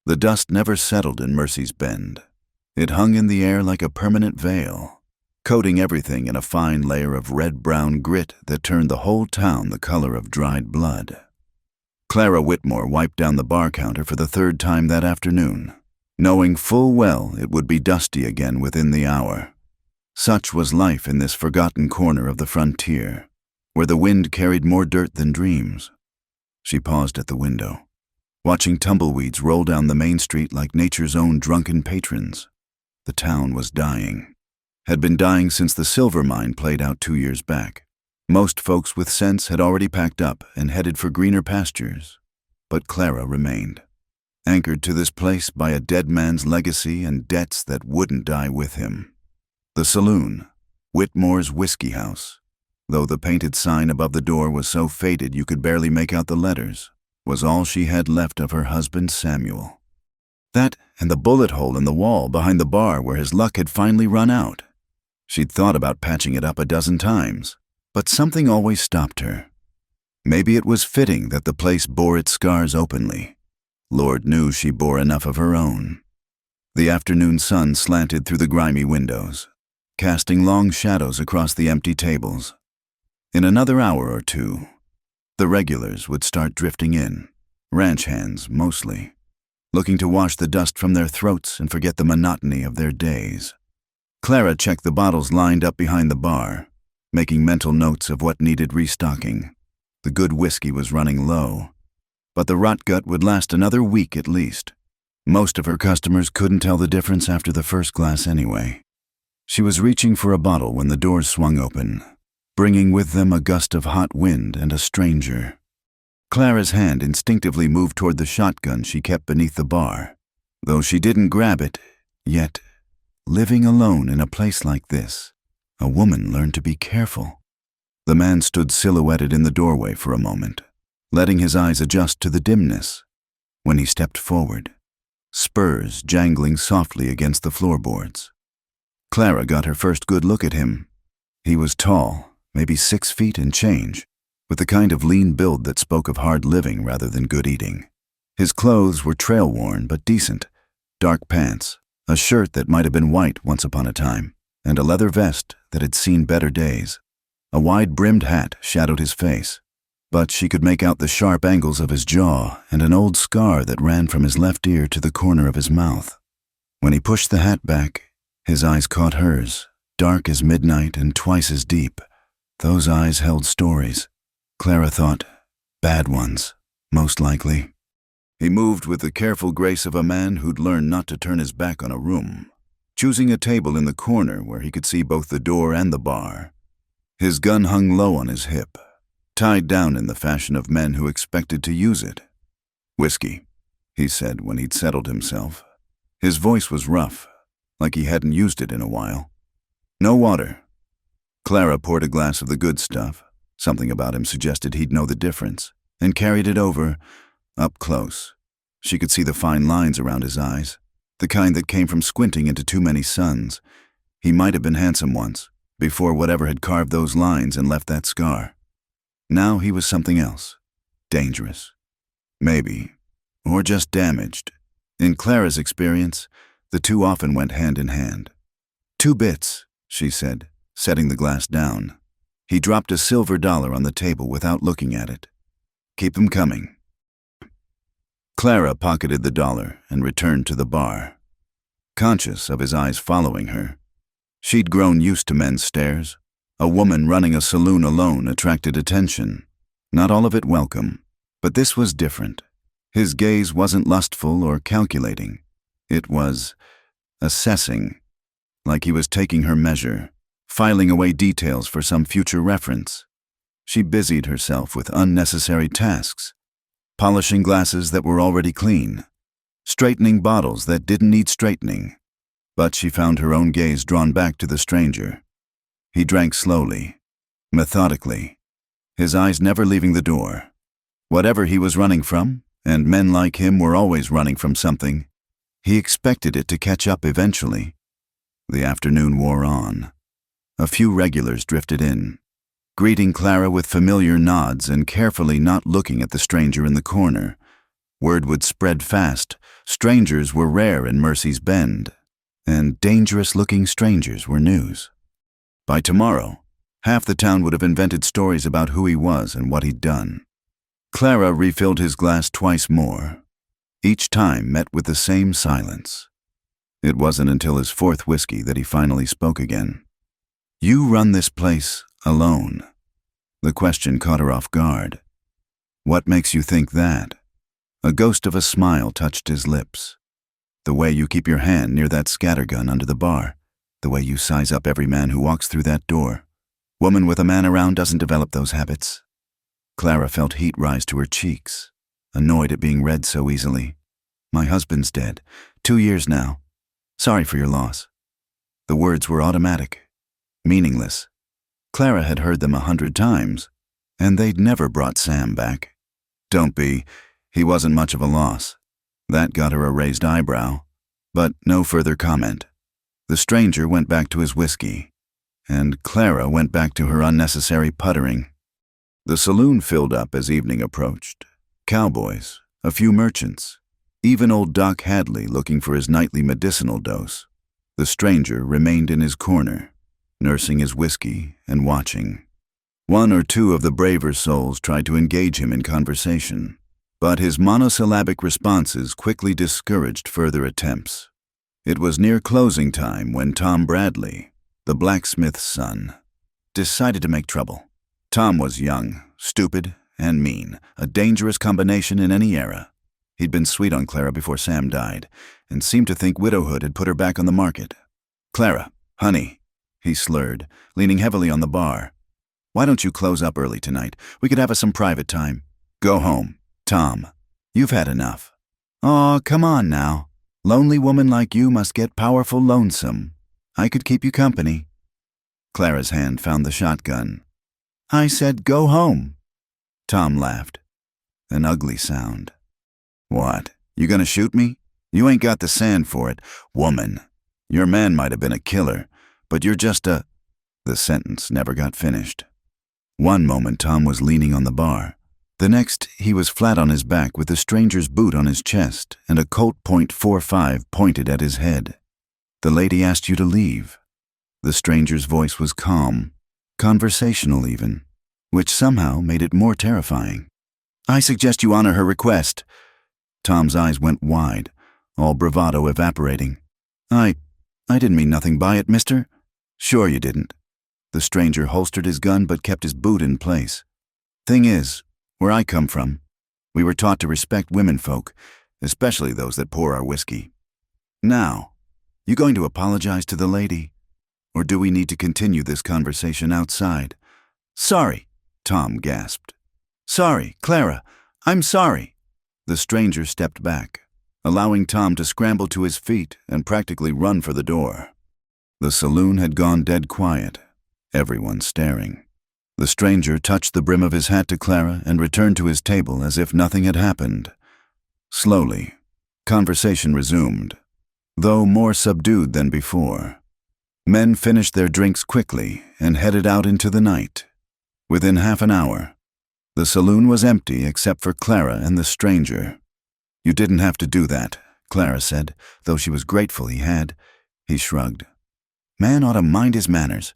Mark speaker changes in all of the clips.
Speaker 1: The dust never settled in Mercy's Bend. It hung in the air like a permanent veil, coating everything in a fine layer of red-brown grit that turned the whole town the color of dried blood. Clara Whitmore wiped down the bar counter for the third time that afternoon, knowing full well it would be dusty again within the hour. Such was life in this forgotten corner of the frontier, where the wind carried more dirt than dreams. She paused at the window, watching tumbleweeds roll down the main street like nature's own drunken patrons. The town was dying. Had been dying since the silver mine played out 2 years back. Most folks with sense had already packed up and headed for greener pastures. But Clara remained, anchored to this place by a dead man's legacy and debts that wouldn't die with him. The Saloon, Whitmore's whiskey house, though the painted sign above the door was so faded you could barely make out the letters, was all she had left of her husband Samuel. That and the bullet hole in the wall behind the bar where his luck had finally run out. She'd thought about patching it up a dozen times, but something always stopped her. Maybe it was fitting that the place bore its scars openly. Lord knew she bore enough of her own. The afternoon sun slanted through the grimy windows, casting long shadows across the empty tables. In another hour or two, the regulars would start drifting in, ranch hands mostly, looking to wash the dust from their throats and forget the monotony of their days. Clara checked the bottles lined up behind the bar, making mental notes of what needed restocking. The good whiskey was running low, but the rot gut would last another week at least. Most of her customers couldn't tell the difference after the first glass anyway. She was reaching for a bottle when the doors swung open, bringing with them a gust of hot wind and a stranger. Clara's hand instinctively moved toward the shotgun she kept beneath the bar. Though she didn't grab it, yet, living alone in a place like this, a woman learned to be careful. The man stood silhouetted in the doorway for a moment, letting his eyes adjust to the dimness. When he stepped forward, spurs jangling softly against the floorboards. Clara got her first good look at him. He was tall, maybe 6 feet and change, with the kind of lean build that spoke of hard living rather than good eating. His clothes were trail-worn but decent: dark pants, a shirt that might have been white once upon a time, and a leather vest that had seen better days. A wide-brimmed hat shadowed his face, but she could make out the sharp angles of his jaw and an old scar that ran from his left ear to the corner of his mouth. When he pushed the hat back, his eyes caught hers, dark as midnight and twice as deep. Those eyes held stories. Clara thought, bad ones, most likely. He moved with the careful grace of a man who'd learned not to turn his back on a room, choosing a table in the corner where he could see both the door and the bar. His gun hung low on his hip, tied down in the fashion of men who expected to use it. "Whiskey," he said when he'd settled himself. His voice was rough, like he hadn't used it in a while. "No water." Clara poured a glass of the good stuff. Something about him suggested he'd know the difference, and carried it over, up close. She could see the fine lines around his eyes, the kind that came from squinting into too many suns. He might have been handsome once, before whatever had carved those lines and left that scar. Now he was something else. Dangerous. Maybe. Or just damaged. In Clara's experience, the two often went hand in hand. "2 bits," she said, setting the glass down. He dropped a silver dollar on the table without looking at it. "Keep 'em coming." Clara pocketed the dollar and returned to the bar, conscious of his eyes following her. She'd grown used to men's stares. A woman running a saloon alone attracted attention. Not all of it welcome, but this was different. His gaze wasn't lustful or calculating. It was assessing, like he was taking her measure, filing away details for some future reference. She busied herself with unnecessary tasks, polishing glasses that were already clean, straightening bottles that didn't need straightening. But she found her own gaze drawn back to the stranger. He drank slowly, methodically, his eyes never leaving the door. Whatever he was running from, and men like him were always running from something, he expected it to catch up eventually. The afternoon wore on. A few regulars drifted in, greeting Clara with familiar nods and carefully not looking at the stranger in the corner. Word would spread fast. Strangers were rare in Mercy's Bend, and dangerous-looking strangers were news. By tomorrow, half the town would have invented stories about who he was and what he'd done. Clara refilled his glass twice more, each time met with the same silence. It wasn't until his fourth whiskey that he finally spoke again. "You run this place alone?" The question caught her off guard. "What makes you think that?" A ghost of a smile touched his lips. "The way you keep your hand near that scattergun under the bar, the way you size up every man who walks through that door. Woman with a man around doesn't develop those habits." Clara felt heat rise to her cheeks, annoyed at being read so easily. "My husband's dead. 2 years now. Sorry for your loss." The words were automatic, meaningless. Clara had heard them 100 times, and they'd never brought Sam back. "Don't be. He wasn't much of a loss." That got her a raised eyebrow, but no further comment. The stranger went back to his whiskey, and Clara went back to her unnecessary puttering. The saloon filled up as evening approached. Cowboys, a few merchants, even old Doc Hadley looking for his nightly medicinal dose. The stranger remained in his corner, nursing his whiskey and watching. 1 or 2 of the braver souls tried to engage him in conversation, but his monosyllabic responses quickly discouraged further attempts. It was near closing time when Tom Bradley, the blacksmith's son, decided to make trouble. Tom was young, stupid, and mean, a dangerous combination in any era. He'd been sweet on Clara before Sam died, and seemed to think widowhood had put her back on the market. "Clara, honey," he slurred, leaning heavily on the bar. "Why don't you close up early tonight? We could have us some private time." "Go home, Tom. You've had enough." "Aw, come on now. Lonely woman like you must get powerful lonesome. I could keep you company." Clara's hand found the shotgun. "I said go home." Tom laughed. An ugly sound. "What, you gonna shoot me? You ain't got the sand for it. Woman, your man might have been a killer, but you're just a—" The sentence never got finished. One moment Tom was leaning on the bar. The next, he was flat on his back with the stranger's boot on his chest and a Colt .45 pointed at his head. "The lady asked you to leave." The stranger's voice was calm, conversational even, which somehow made it more terrifying. "I suggest you honor her request." Tom's eyes went wide, all bravado evaporating. I didn't mean nothing by it, mister." "Sure you didn't." The stranger holstered his gun but kept his boot in place. "Thing is, where I come from, we were taught to respect womenfolk, especially those that pour our whiskey. Now, you going to apologize to the lady? Or do we need to continue this conversation outside?" "Sorry," Tom gasped. "Sorry, Clara, I'm sorry." The stranger stepped back, allowing Tom to scramble to his feet and practically run for the door. The saloon had gone dead quiet, everyone staring. The stranger touched the brim of his hat to Clara and returned to his table as if nothing had happened. Slowly, conversation resumed, though more subdued than before. Men finished their drinks quickly and headed out into the night. Within half an hour, the saloon was empty except for Clara and the stranger. "You didn't have to do that," Clara said, though she was grateful he had. He shrugged. "Man ought to mind his manners.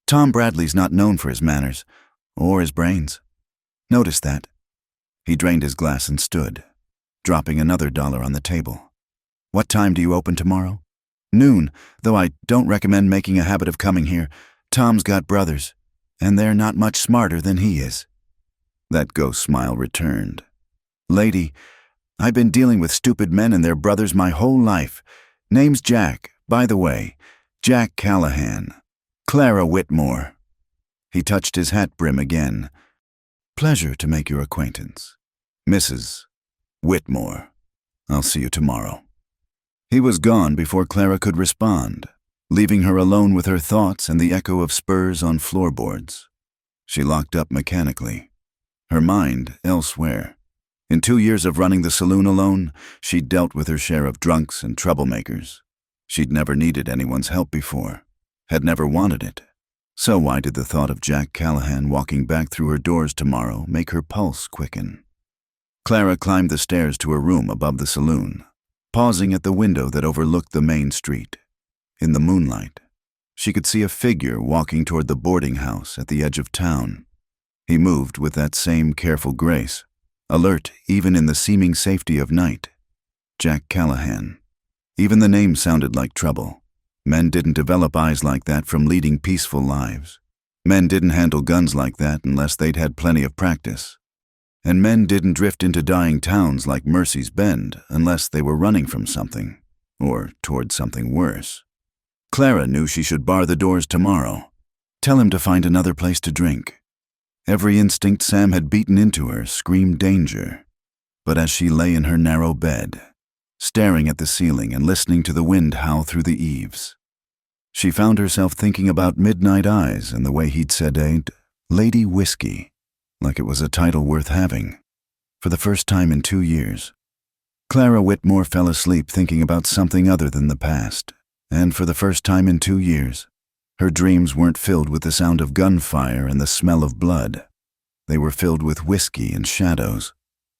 Speaker 1: Tom Bradley's not known for his manners, or his brains. Notice that." He drained his glass and stood, dropping another $1 on the table. "What time do you open tomorrow?" "Noon, though I don't recommend making a habit of coming here. Tom's got brothers, and they're not much smarter than he is." That ghost smile returned. "Lady, I've been dealing with stupid men and their brothers my whole life. Name's Jack, by the way. Jack Callahan. Clara Whitmore." He touched his hat brim again. "Pleasure to make your acquaintance. Mrs. Whitmore. I'll see you tomorrow." He was gone before Clara could respond, leaving her alone with her thoughts and the echo of spurs on floorboards. She locked up mechanically, her mind elsewhere. In 2 years of running the saloon alone, she'd dealt with her share of drunks and troublemakers. She'd never needed anyone's help before, had never wanted it. So why did the thought of Jack Callahan walking back through her doors tomorrow make her pulse quicken? Clara climbed the stairs to her room above the saloon, pausing at the window that overlooked the main street. In the moonlight, she could see a figure walking toward the boarding house at the edge of town. He moved with that same careful grace, alert even in the seeming safety of night. Jack Callahan. Even the name sounded like trouble. Men didn't develop eyes like that from leading peaceful lives. Men didn't handle guns like that unless they'd had plenty of practice. And men didn't drift into dying towns like Mercy's Bend unless they were running from something, or toward something worse. Clara knew she should bar the doors tomorrow. Tell him to find another place to drink. Every instinct Sam had beaten into her screamed danger. But as she lay in her narrow bed, staring at the ceiling and listening to the wind howl through the eaves, she found herself thinking about Midnight Eyes and the way he'd said Lady Whiskey, like it was a title worth having. For the first time in 2 years, Clara Whitmore fell asleep thinking about something other than the past, and for the first time in 2 years, her dreams weren't filled with the sound of gunfire and the smell of blood. They were filled with whiskey and shadows,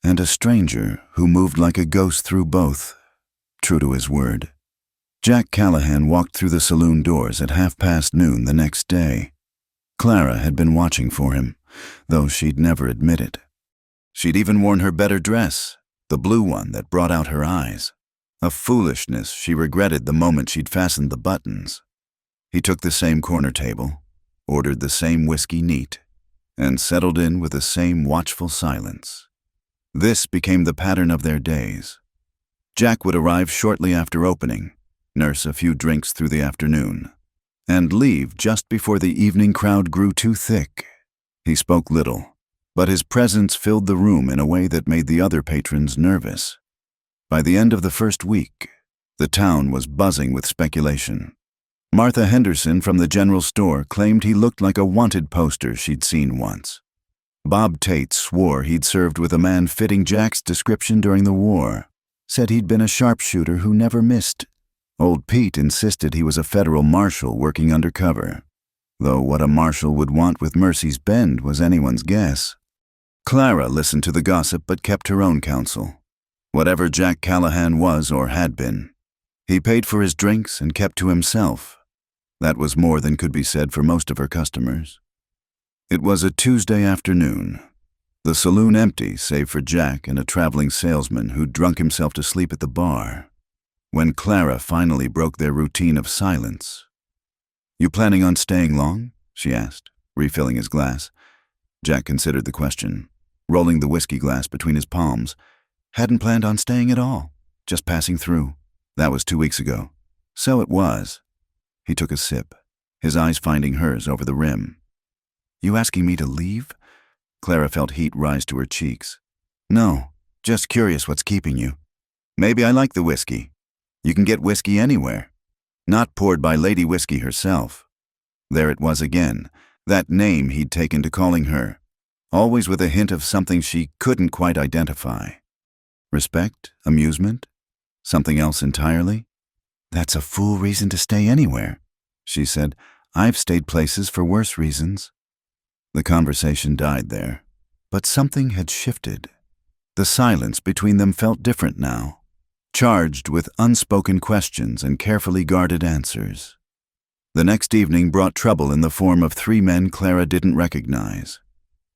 Speaker 1: and a stranger who moved like a ghost through both, true to his word. Jack Callahan walked through the saloon doors at noon the next day. Clara had been watching for him, though she'd never admit it. She'd even worn her better dress, the blue one that brought out her eyes, a foolishness she regretted the moment she'd fastened the buttons. He took the same corner table, ordered the same whiskey neat, and settled in with the same watchful silence. This became the pattern of their days. Jack would arrive shortly after opening, nurse a few drinks through the afternoon, and leave just before the evening crowd grew too thick. He spoke little, but his presence filled the room in a way that made the other patrons nervous. By the end of the first week, the town was buzzing with speculation. Martha Henderson from the general store claimed he looked like a wanted poster she'd seen once. Bob Tate swore he'd served with a man fitting Jack's description during the war, said he'd been a sharpshooter who never missed. Old Pete insisted he was a federal marshal working undercover, though what a marshal would want with Mercy's Bend was anyone's guess. Clara listened to the gossip but kept her own counsel. Whatever Jack Callahan was or had been, he paid for his drinks and kept to himself. That was more than could be said for most of her customers. It was a Tuesday afternoon. The saloon empty save for Jack and a traveling salesman who'd drunk himself to sleep at the bar. When Clara finally broke their routine of silence. "You planning on staying long?" she asked, refilling his glass. Jack considered the question, rolling the whiskey glass between his palms. "Hadn't planned on staying at all, just passing through. That was 2 weeks ago." "So it was." He took a sip, his eyes finding hers over the rim. "You asking me to leave?" Clara felt heat rise to her cheeks. "No, just curious what's keeping you. Maybe I like the whiskey. You can get whiskey anywhere. Not poured by Lady Whiskey herself." There it was again, that name he'd taken to calling her, always with a hint of something she couldn't quite identify. Respect? Amusement? Something else entirely? "That's a fool reason to stay anywhere," she said. "I've stayed places for worse reasons." The conversation died there, but something had shifted. The silence between them felt different now, charged with unspoken questions and carefully guarded answers. The next evening brought trouble in the form of 3 men Clara didn't recognize.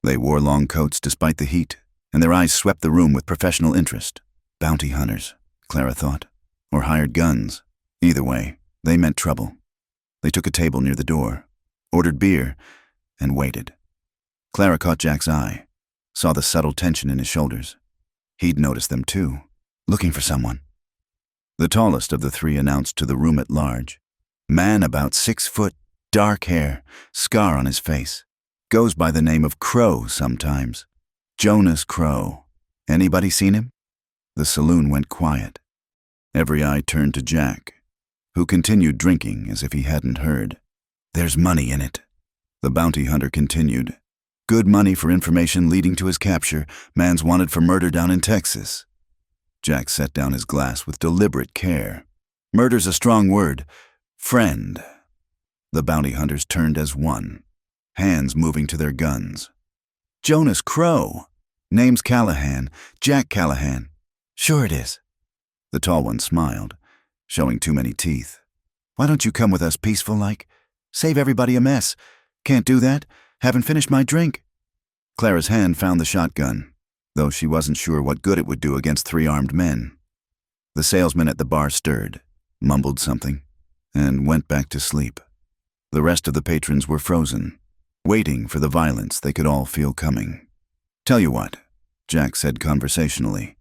Speaker 1: They wore long coats despite the heat, and their eyes swept the room with professional interest. Bounty hunters, Clara thought, or hired guns. Either way, they meant trouble. They took a table near the door, ordered beer, and waited. Clara caught Jack's eye, saw the subtle tension in his shoulders. He'd noticed them too, looking for someone. The tallest of the 3 announced to the room at large. Man about 6 foot, dark hair, scar on his face. Goes by the name of Crow sometimes. Jonas Crow. Anybody seen him? The saloon went quiet. Every eye turned to Jack, who continued drinking as if he hadn't heard. "There's money in it," the bounty hunter continued. "Good money for information leading to his capture. Man's wanted for murder down in Texas." Jack set down his glass with deliberate care. "Murder's a strong word. Friend." The bounty hunters turned as one, hands moving to their guns. "Jonas Crow. Name's Callahan. Jack Callahan." "Sure it is." The tall one smiled, showing too many teeth. "Why don't you come with us peaceful-like? Save everybody a mess. Can't do that. Haven't finished my drink." Clara's hand found the shotgun, though she wasn't sure what good it would do against 3 armed men. The salesman at the bar stirred, mumbled something, and went back to sleep. The rest of the patrons were frozen, waiting for the violence they could all feel coming. "Tell you what," Jack said conversationally.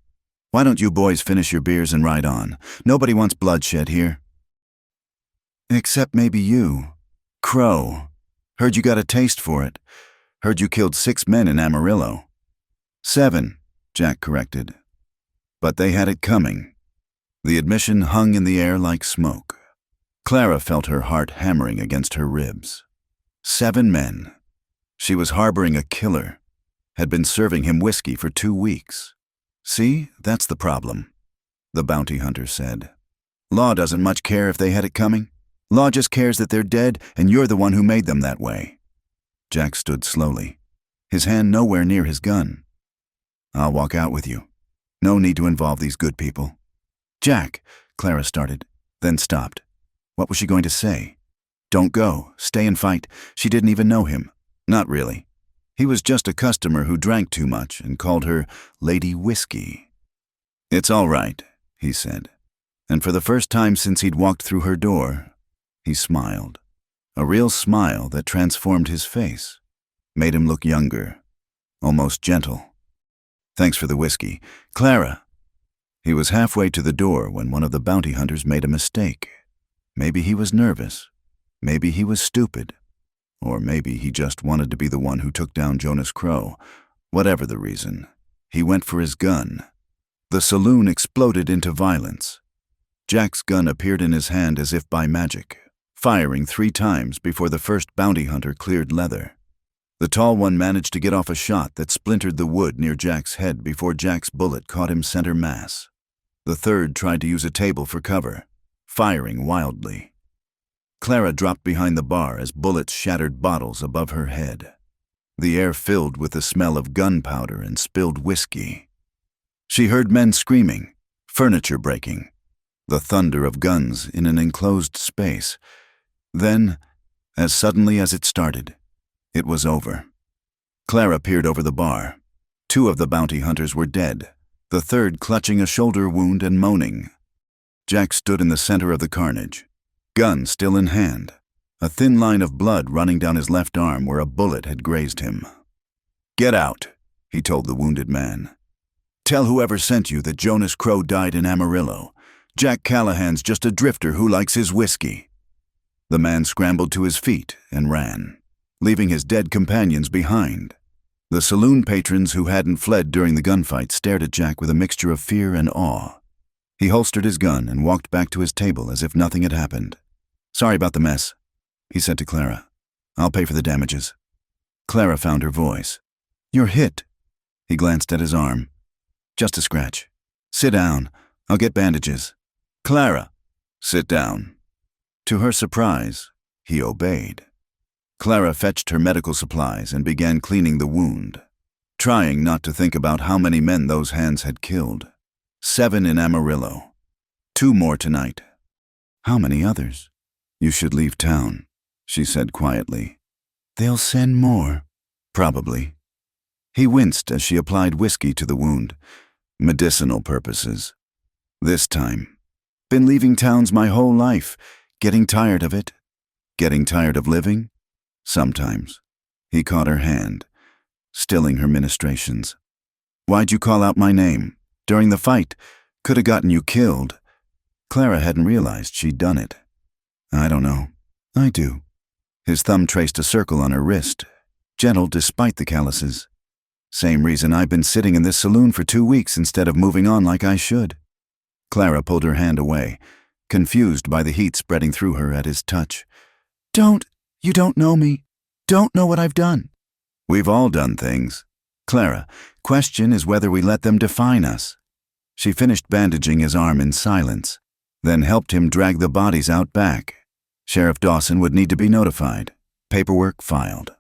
Speaker 1: "Why don't you boys finish your beers and ride on? Nobody wants bloodshed here." "Except maybe you. Crow. Heard you got a taste for it. Heard you killed 6 men in Amarillo." "7, Jack corrected. But they had it coming. The admission hung in the air like smoke. Clara felt her heart hammering against her ribs. 7 men. She was harboring a killer, had been serving him whiskey for 2 weeks. "See, that's the problem," the bounty hunter said. "Law doesn't much care if they had it coming. Law just cares that they're dead, and you're the one who made them that way." Jack stood slowly, his hand nowhere near his gun. "I'll walk out with you. No need to involve these good people." "Jack," Clara started, then stopped. What was she going to say? "Don't go. Stay and fight." She didn't even know him. Not really. He was just a customer who drank too much and called her Lady Whiskey. "It's all right," he said. And for the first time since he'd walked through her door, he smiled. A real smile that transformed his face, made him look younger, almost gentle. "Thanks for the whiskey. Clara." He was halfway to the door when one of the bounty hunters made a mistake. Maybe he was nervous. Maybe he was stupid. Or maybe he just wanted to be the one who took down Jonas Crow. Whatever the reason, he went for his gun. The saloon exploded into violence. Jack's gun appeared in his hand as if by magic, firing 3 times before the first bounty hunter cleared leather. The tall one managed to get off a shot that splintered the wood near Jack's head before Jack's bullet caught him center mass. The third tried to use a table for cover, firing wildly. Clara dropped behind the bar as bullets shattered bottles above her head. The air filled with the smell of gunpowder and spilled whiskey. She heard men screaming, furniture breaking, the thunder of guns in an enclosed space. Then, as suddenly as it started, it was over. Clara peered over the bar. 2 of the bounty hunters were dead, the third clutching a shoulder wound and moaning. Jack stood in the center of the carnage, gun still in hand, a thin line of blood running down his left arm where a bullet had grazed him. "Get out," he told the wounded man. "Tell whoever sent you that Jonas Crow died in Amarillo. Jack Callahan's just a drifter who likes his whiskey." The man scrambled to his feet and ran, leaving his dead companions behind. The saloon patrons who hadn't fled during the gunfight stared at Jack with a mixture of fear and awe. He holstered his gun and walked back to his table as if nothing had happened. "Sorry about the mess," he said to Clara. "I'll pay for the damages." Clara found her voice. "You're hit." He glanced at his arm. "Just a scratch. Sit down. I'll get bandages." "Clara, sit down." To her surprise, he obeyed. Clara fetched her medical supplies and began cleaning the wound, trying not to think about how many men those hands had killed. 7 in Amarillo. 2 more tonight. "How many others?" "You should leave town," she said quietly. "They'll send more." "Probably." He winced as she applied whiskey to the wound. "Medicinal purposes. This time. Been leaving towns my whole life. Getting tired of it. Getting tired of living? Sometimes." He caught her hand, stilling her ministrations. "Why'd you call out my name? During the fight. Could have gotten you killed." Clara hadn't realized she'd done it. "I don't know. I do." His thumb traced a circle on her wrist, gentle despite the calluses. "Same reason I've been sitting in this saloon for 2 weeks instead of moving on like I should." Clara pulled her hand away, confused by the heat spreading through her at his touch. You don't know me. Don't know what I've done." "We've all done things. Clara, question is whether we let them define us." She finished bandaging his arm in silence, then helped him drag the bodies out back. Sheriff Dawson would need to be notified, paperwork filed.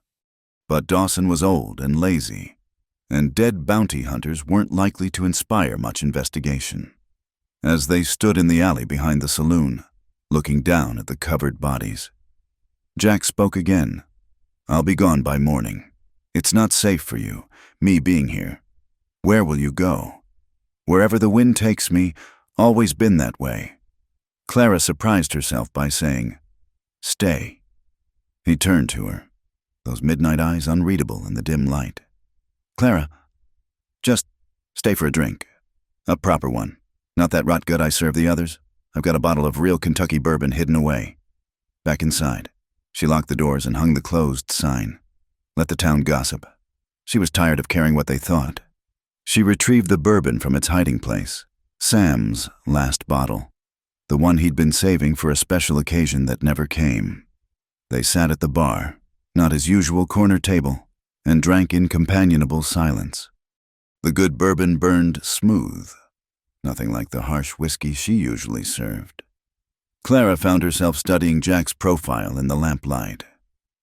Speaker 1: But Dawson was old and lazy, and dead bounty hunters weren't likely to inspire much investigation. as they stood in the alley behind the saloon, looking down at the covered bodies. Jack spoke again. "I'll be gone by morning. It's not safe for you, me being here. Where will you go?" "Wherever the wind takes me, always been that way." Clara surprised herself by saying, "Stay." He turned to her, those midnight eyes unreadable in the dim light. "Clara, just stay for a drink. A proper one. Not that rot gut I serve the others. I've got a bottle of real Kentucky bourbon hidden away." Back inside, she locked the doors and hung the closed sign. Let the town gossip. She was tired of caring what they thought. She retrieved the bourbon from its hiding place, Sam's last bottle, the one he'd been saving for a special occasion that never came. They sat at the bar, not his usual corner table, and drank in companionable silence. The good bourbon burned smooth, nothing like the harsh whiskey she usually served. Clara found herself studying Jack's profile in the lamplight,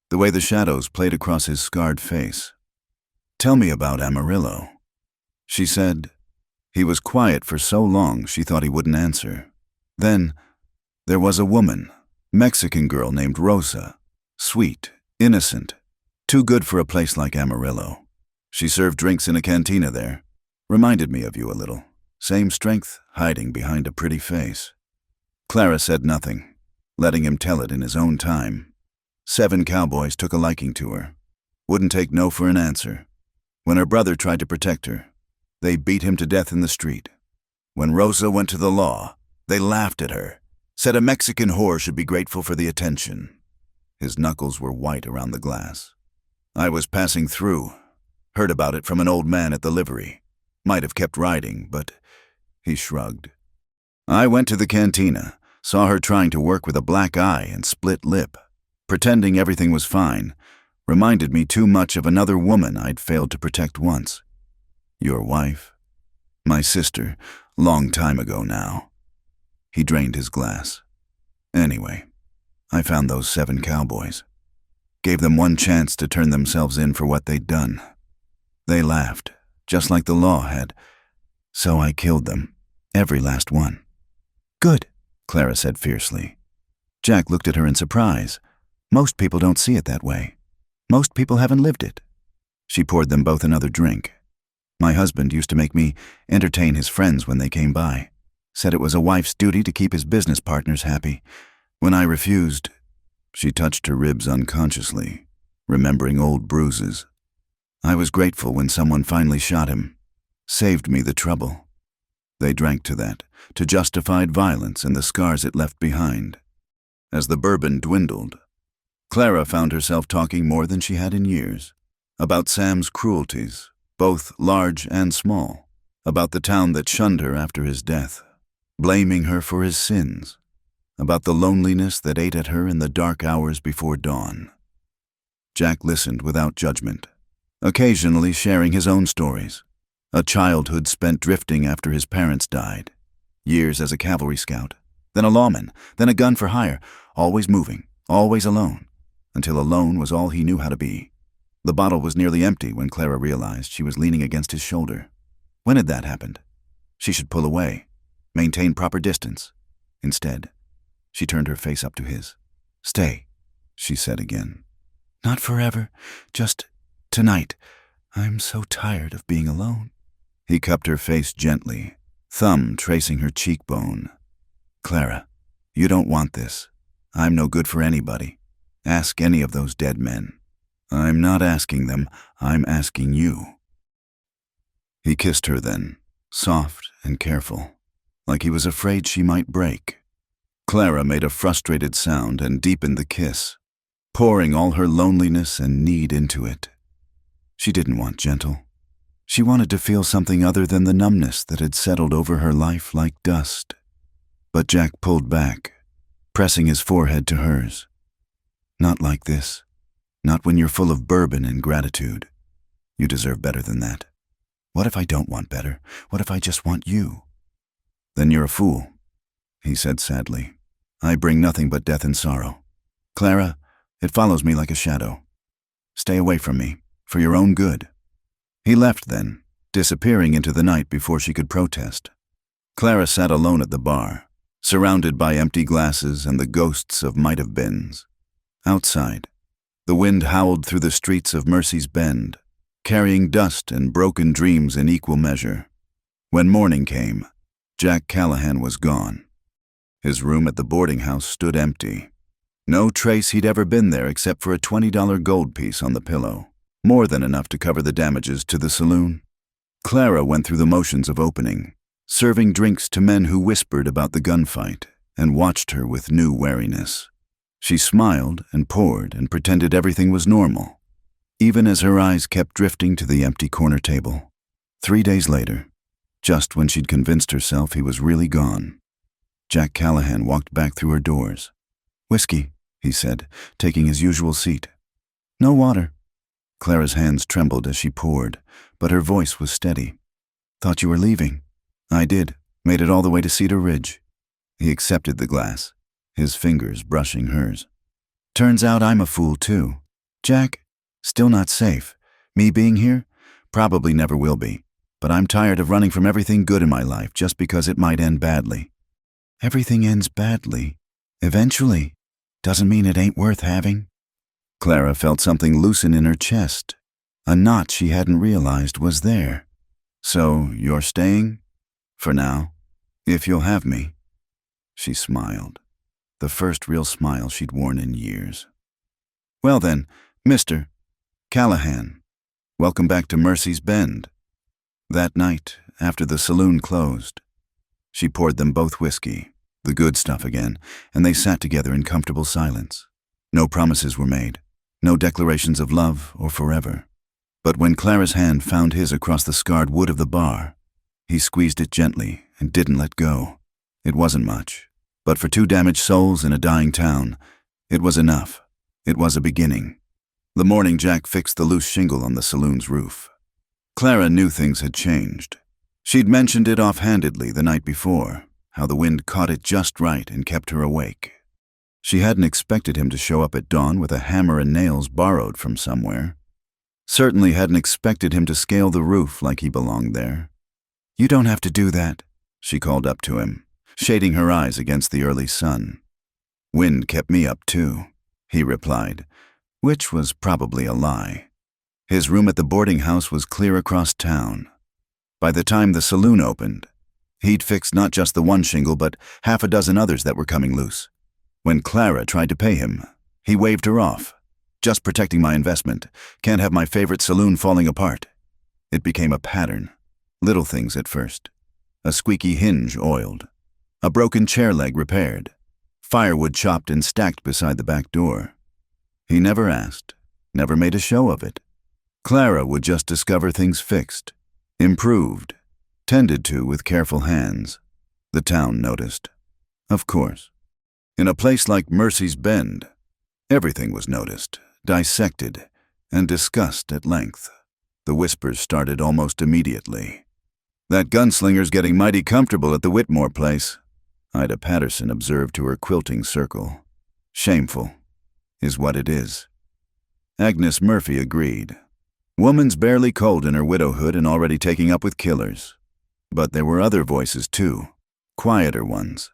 Speaker 1: the way the shadows played across his scarred face. "Tell me about Amarillo," she said. He was quiet for so long she thought he wouldn't answer. Then, there was a woman, Mexican girl named Rosa, sweet, innocent, too good for a place like Amarillo. She served drinks in a cantina there. Reminded me of you a little. Same strength, hiding behind a pretty face. Clara said nothing, letting him tell it in his own time. 7 cowboys took a liking to her. Wouldn't take no for an answer. When her brother tried to protect her, they beat him to death in the street. When Rosa went to the law, they laughed at her, said a Mexican whore should be grateful for the attention. His knuckles were white around the glass. I was passing through, heard about it from an old man at the livery. Might have kept riding, but he shrugged. I went to the cantina, saw her trying to work with a black eye and split lip, pretending everything was fine. Reminded me too much of another woman I'd failed to protect once. Your wife? My sister, long time ago now. He drained his glass. Anyway, I found those 7 cowboys. Gave them one chance to turn themselves in for what they'd done. They laughed, just like the law had. So I killed them, every last one. "Good," Clara said fiercely. Jack looked at her in surprise. Most people don't see it that way. Most people haven't lived it. She poured them both another drink. "My husband used to make me entertain his friends when they came by. Said it was a wife's duty to keep his business partners happy. When I refused..." She touched her ribs unconsciously, remembering old bruises. "I was grateful when someone finally shot him. Saved me the trouble." They drank to that, to justified violence and the scars it left behind. As the bourbon dwindled, Clara found herself talking more than she had in years, about Sam's cruelties, both large and small, about the town that shunned her after his death, blaming her for his sins, about the loneliness that ate at her in the dark hours before dawn. Jack listened without judgment, occasionally sharing his own stories. A childhood spent drifting after his parents died, years as a cavalry scout, then a lawman, then a gun for hire, always moving, always alone, until alone was all he knew how to be. The bottle was nearly empty when Clara realized she was leaning against his shoulder. When had that happened? She should pull away, maintain proper distance. Instead, she turned her face up to his. "Stay," she said again. "Not forever, just tonight. I'm so tired of being alone." He cupped her face gently, thumb tracing her cheekbone. "Clara, you don't want this. I'm no good for anybody. Ask any of those dead men." "I'm not asking them, I'm asking you." He kissed her then, soft and careful, like he was afraid she might break. Clara made a frustrated sound and deepened the kiss, pouring all her loneliness and need into it. She didn't want gentle. She wanted to feel something other than the numbness that had settled over her life like dust. But Jack pulled back, pressing his forehead to hers. "Not like this. Not when you're full of bourbon and gratitude. You deserve better than that. What if I don't want better? What if I just want you?" "Then you're a fool," he said sadly. "I bring nothing but death and sorrow. Clara, it follows me like a shadow. Stay away from me, for your own good." He left then, disappearing into the night before she could protest. Clara sat alone at the bar, surrounded by empty glasses and the ghosts of might-have-beens. Outside, the wind howled through the streets of Mercy's Bend, carrying dust and broken dreams in equal measure. When morning came, Jack Callahan was gone. His room at the boarding house stood empty. No trace he'd ever been there except for a $20 gold piece on the pillow, more than enough to cover the damages to the saloon. Clara went through the motions of opening, serving drinks to men who whispered about the gunfight and watched her with new wariness. She smiled and poured and pretended everything was normal, even as her eyes kept drifting to the empty corner table. 3 days later, just when she'd convinced herself he was really gone, Jack Callahan walked back through her doors. "Whiskey," he said, taking his usual seat. "No water." Clara's hands trembled as she poured, but her voice was steady. "Thought you were leaving." "I did. Made it all the way to Cedar Ridge." He accepted the glass, his fingers brushing hers. "Turns out I'm a fool, too. Jack, still not safe. Me being here? Probably never will be. But I'm tired of running from everything good in my life just because it might end badly." "Everything ends badly. Eventually. Doesn't mean it ain't worth having." Clara felt something loosen in her chest, a knot she hadn't realized was there. "So, you're staying? For now? If you'll have me." She smiled, the first real smile she'd worn in years. "Well then, Mr. Callahan, welcome back to Mercy's Bend." That night, after the saloon closed, she poured them both whiskey, the good stuff again, and they sat together in comfortable silence. No promises were made, no declarations of love or forever. But when Clara's hand found his across the scarred wood of the bar, he squeezed it gently and didn't let go. It wasn't much, but for 2 damaged souls in a dying town, it was enough. It was a beginning. The morning Jack fixed the loose shingle on the saloon's roof. Clara knew things had changed. She'd mentioned it offhandedly the night before, how the wind caught it just right and kept her awake. She hadn't expected him to show up at dawn with a hammer and nails borrowed from somewhere. Certainly hadn't expected him to scale the roof like he belonged there. "You don't have to do that," she called up to him, shading her eyes against the early sun. "Wind kept me up too," he replied, which was probably a lie. His room at the boarding house was clear across town. By the time the saloon opened, he'd fixed not just the one shingle but 6 others that were coming loose. When Clara tried to pay him, he waved her off. "Just protecting my investment. Can't have my favorite saloon falling apart." It became a pattern. Little things at first. A squeaky hinge oiled. A broken chair leg repaired. Firewood chopped and stacked beside the back door. He never asked, never made a show of it. Clara would just discover things fixed, improved, tended to with careful hands. The town noticed. Of course. In a place like Mercy's Bend, everything was noticed, dissected, and discussed at length. The whispers started almost immediately. "That gunslinger's getting mighty comfortable at the Whitmore place," Ida Patterson observed to her quilting circle. "Shameful, is what it is." Agnes Murphy agreed. Woman's barely cold in her widowhood and already taking up with killers. But there were other voices too, quieter ones.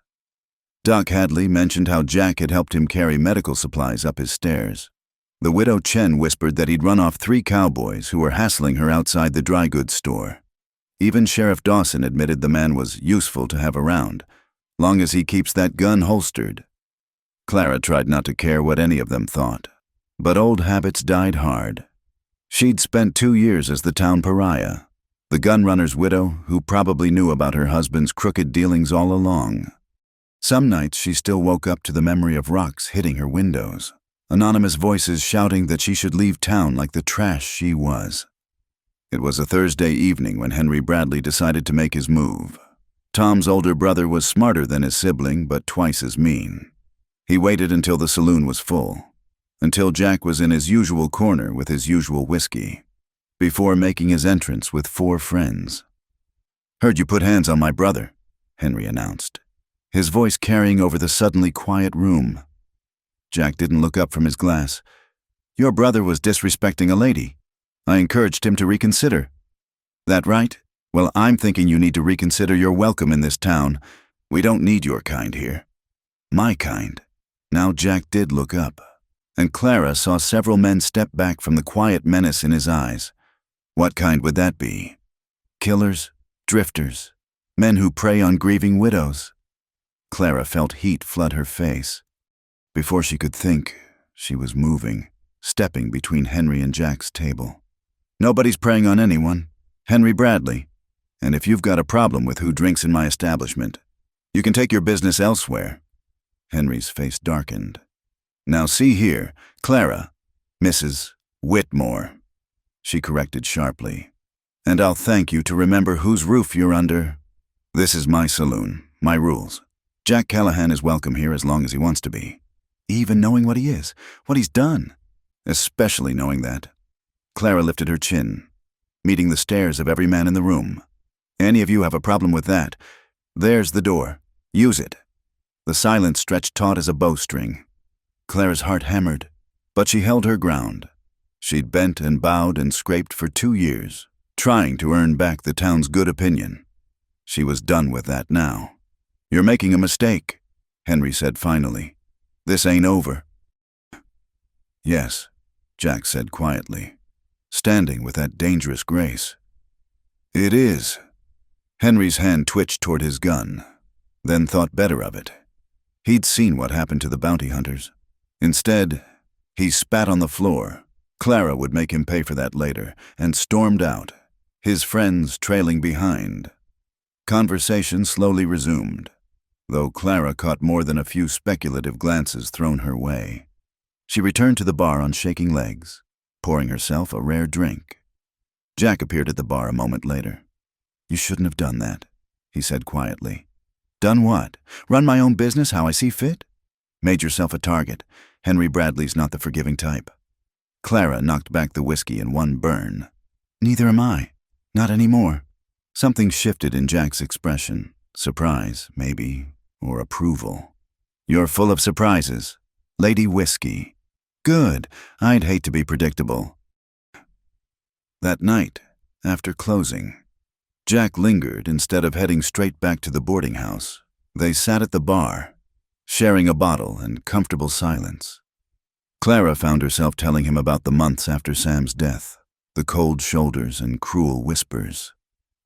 Speaker 1: Doc Hadley mentioned how Jack had helped him carry medical supplies up his stairs. The widow Chen whispered that he'd run off 3 cowboys who were hassling her outside the dry goods store. Even Sheriff Dawson admitted the man was useful to have around, long as he keeps that gun holstered. Clara tried not to care what any of them thought, but old habits died hard. She'd spent 2 years as the town pariah, the gunrunner's widow who probably knew about her husband's crooked dealings all along. Some nights she still woke up to the memory of rocks hitting her windows, anonymous voices shouting that she should leave town like the trash she was. It was a Thursday evening when Henry Bradley decided to make his move. Tom's older brother was smarter than his sibling, but twice as mean. He waited until the saloon was full, until Jack was in his usual corner with his usual whiskey, before making his entrance with 4 friends. "Heard you put hands on my brother," Henry announced, his voice carrying over the suddenly quiet room. Jack didn't look up from his glass. "Your brother was disrespecting a lady. I encouraged him to reconsider." "That right?" Well, I'm thinking you need to reconsider your welcome in this town. We don't need your kind here. My kind. Now Jack did look up, and Clara saw several men step back from the quiet menace in his eyes. What kind would that be? Killers? Drifters? Men who prey on grieving widows? Clara felt heat flood her face. Before she could think, she was moving, stepping between Henry and Jack's table. Nobody's preying on anyone. Henry Bradley. And if you've got a problem with who drinks in my establishment, you can take your business elsewhere. Henry's face darkened. Now see here, Clara, Mrs. Whitmore, she corrected sharply. And I'll thank you to remember whose roof you're under. This is my saloon, my rules. Jack Callahan is welcome here as long as he wants to be. Even knowing what he is, what he's done. Especially knowing that. Clara lifted her chin, meeting the stares of every man in the room. Any of you have a problem with that? There's the door. Use it. The silence stretched taut as a bowstring. Clara's heart hammered, but she held her ground. She'd bent and bowed and scraped for 2 years, trying to earn back the town's good opinion. She was done with that now. You're making a mistake, Henry said finally. This ain't over. Yes, Jack said quietly, standing with that dangerous grace. It is. Henry's hand twitched toward his gun, then thought better of it. He'd seen what happened to the bounty hunters. Instead, he spat on the floor. Clara would make him pay for that later, and stormed out, his friends trailing behind. Conversation slowly resumed, though Clara caught more than a few speculative glances thrown her way. She returned to the bar on shaking legs, pouring herself a rare drink. Jack appeared at the bar a moment later. You shouldn't have done that, he said quietly. Done what? Run my own business how I see fit? Made yourself a target. Henry Bradley's not the forgiving type. Clara knocked back the whiskey in one burn. Neither am I. Not anymore. Something shifted in Jack's expression. Surprise, maybe, or approval. You're full of surprises. Lady Whiskey. Good. I'd hate to be predictable. That night, after closing, Jack lingered instead of heading straight back to the boarding house. They sat at the bar, sharing a bottle and comfortable silence. Clara found herself telling him about the months after Sam's death, the cold shoulders and cruel whispers,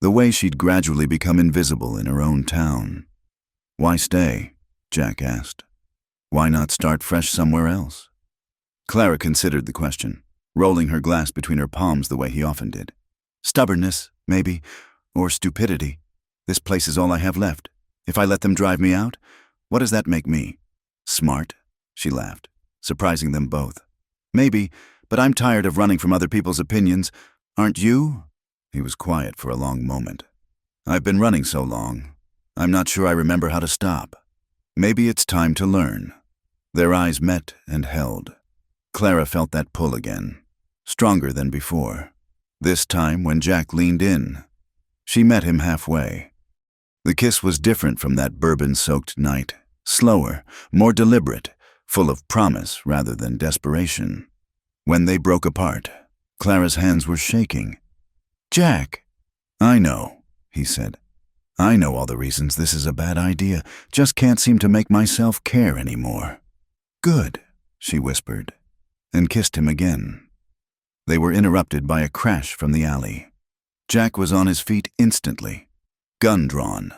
Speaker 1: the way she'd gradually become invisible in her own town. Why stay? Jack asked. Why not start fresh somewhere else? Clara considered the question, rolling her glass between her palms the way he often did. Stubbornness, maybe, or stupidity. This place is all I have left. If I let them drive me out, what does that make me? Smart, she laughed, surprising them both. Maybe, but I'm tired of running from other people's opinions. Aren't you? He was quiet for a long moment. I've been running so long, I'm not sure I remember how to stop. Maybe it's time to learn. Their eyes met and held. Clara felt that pull again, stronger than before. This time when Jack leaned in, she met him halfway. The kiss was different from that bourbon-soaked night, slower, more deliberate, full of promise rather than desperation. When they broke apart, Clara's hands were shaking. Jack! I know, he said. I know all the reasons this is a bad idea, just can't seem to make myself care anymore. Good, she whispered, and kissed him again. They were interrupted by a crash from the alley. Jack was on his feet instantly, gun drawn.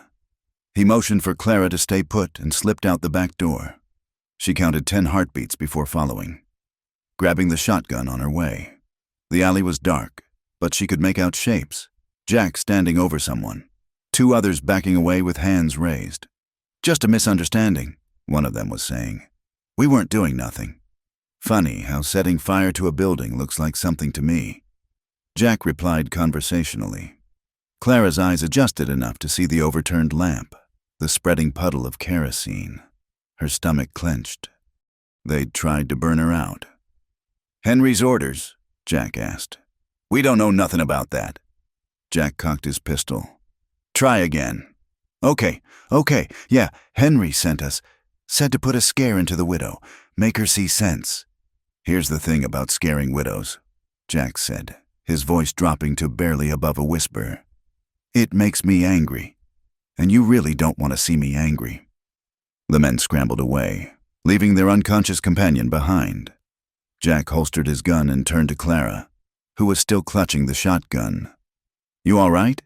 Speaker 1: He motioned for Clara to stay put and slipped out the back door. She counted 10 heartbeats before following, grabbing the shotgun on her way. The alley was dark, but she could make out shapes. Jack standing over someone, 2 others backing away with hands raised. Just a misunderstanding, one of them was saying. We weren't doing nothing. Funny how setting fire to a building looks like something to me. Jack replied conversationally. Clara's eyes adjusted enough to see the overturned lamp, the spreading puddle of kerosene. Her stomach clenched. They'd tried to burn her out. Henry's orders? Jack asked. We don't know nothing about that. Jack cocked his pistol. Try again. Okay, yeah, Henry sent us. Said to put a scare into the widow, make her see sense. Here's the thing about scaring widows, Jack said, his voice dropping to barely above a whisper. It makes me angry, and you really don't want to see me angry." The men scrambled away, leaving their unconscious companion behind. Jack holstered his gun and turned to Clara, who was still clutching the shotgun. "You all right?"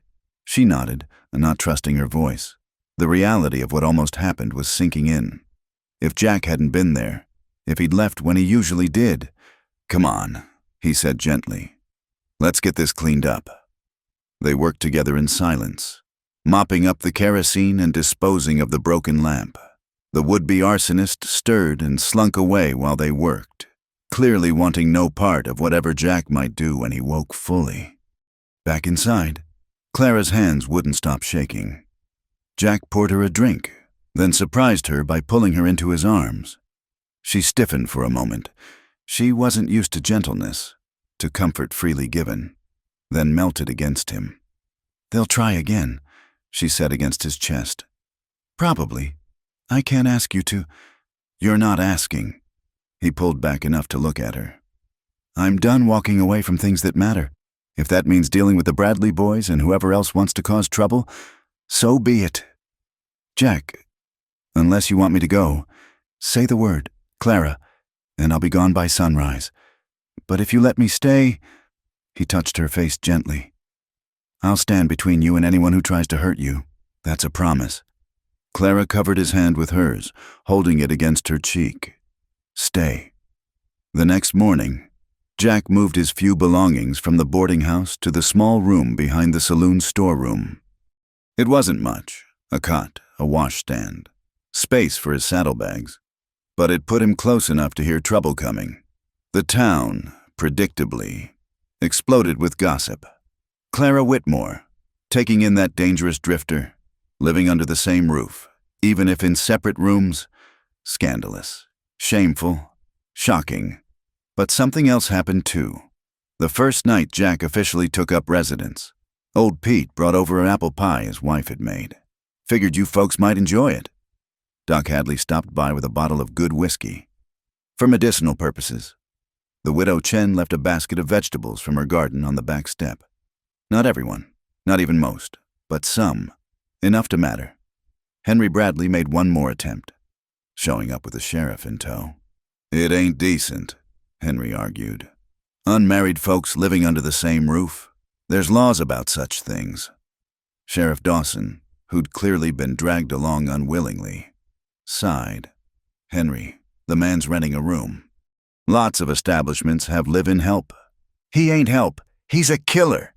Speaker 1: She nodded, not trusting her voice. The reality of what almost happened was sinking in. If Jack hadn't been there, if he'd left when he usually did. "Come on," he said gently. "Let's get this cleaned up." They worked together in silence, mopping up the kerosene and disposing of the broken lamp. The would-be arsonist stirred and slunk away while they worked, clearly wanting no part of whatever Jack might do when he woke fully. Back inside, Clara's hands wouldn't stop shaking. Jack poured her a drink, then surprised her by pulling her into his arms. She stiffened for a moment. She wasn't used to gentleness, to comfort freely given, then melted against him. "They'll try again," she said against his chest. "Probably. I can't ask you to." "You're not asking." He pulled back enough to look at her. "I'm done walking away from things that matter. If that means dealing with the Bradley boys and whoever else wants to cause trouble, so be it." "Jack, unless you want me to go, say the word, Clara, and I'll be gone by sunrise. But if you let me stay," he touched her face gently, "I'll stand between you and anyone who tries to hurt you. That's a promise." Clara covered his hand with hers, holding it against her cheek. "Stay." The next morning, Jack moved his few belongings from the boarding house to the small room behind the saloon storeroom. It wasn't much, a cot, a washstand, space for his saddlebags, but it put him close enough to hear trouble coming. The town, predictably, exploded with gossip. Clara Whitmore, taking in that dangerous drifter, living under the same roof, even if in separate rooms. Scandalous, shameful, shocking. But something else happened too. The first night Jack officially took up residence, old Pete brought over an apple pie his wife had made. "Figured you folks might enjoy it." Doc Hadley stopped by with a bottle of good whiskey. "For medicinal purposes." The widow Chen left a basket of vegetables from her garden on the back step. Not everyone, not even most, but some. Enough to matter. Henry Bradley made one more attempt, showing up with the sheriff in tow. "It ain't decent," Henry argued. "Unmarried folks living under the same roof. There's laws about such things." Sheriff Dawson, who'd clearly been dragged along unwillingly, sighed. "Henry, the man's renting a room. Lots of establishments have live-in help." "He ain't help. He's a killer."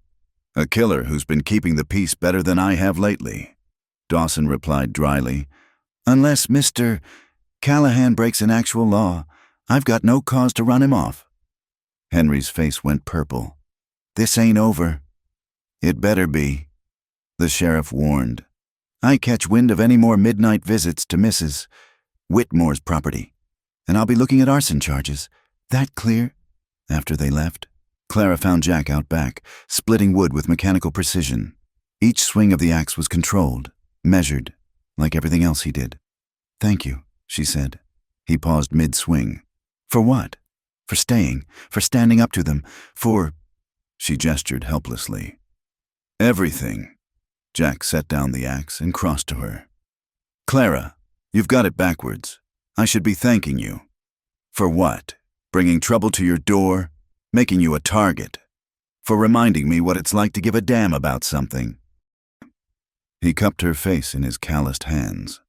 Speaker 1: "A killer who's been keeping the peace better than I have lately," Dawson replied dryly. "Unless Mr. Callahan breaks an actual law, I've got no cause to run him off." Henry's face went purple. "This ain't over." "It better be," the sheriff warned. "I catch wind of any more midnight visits to Mrs. Whitmore's property, and I'll be looking at arson charges. That clear?" After they left, Clara found Jack out back, splitting wood with mechanical precision. Each swing of the axe was controlled, measured, like everything else he did. "Thank you," she said. He paused mid-swing. "For what?" "For staying, for standing up to them, for—" She gestured helplessly. "Everything." Jack set down the axe and crossed to her. "Clara, you've got it backwards. I should be thanking you." "For what? Bringing trouble to your door? Making you a target? For reminding me what it's like to give a damn about something?" He cupped her face in his calloused hands.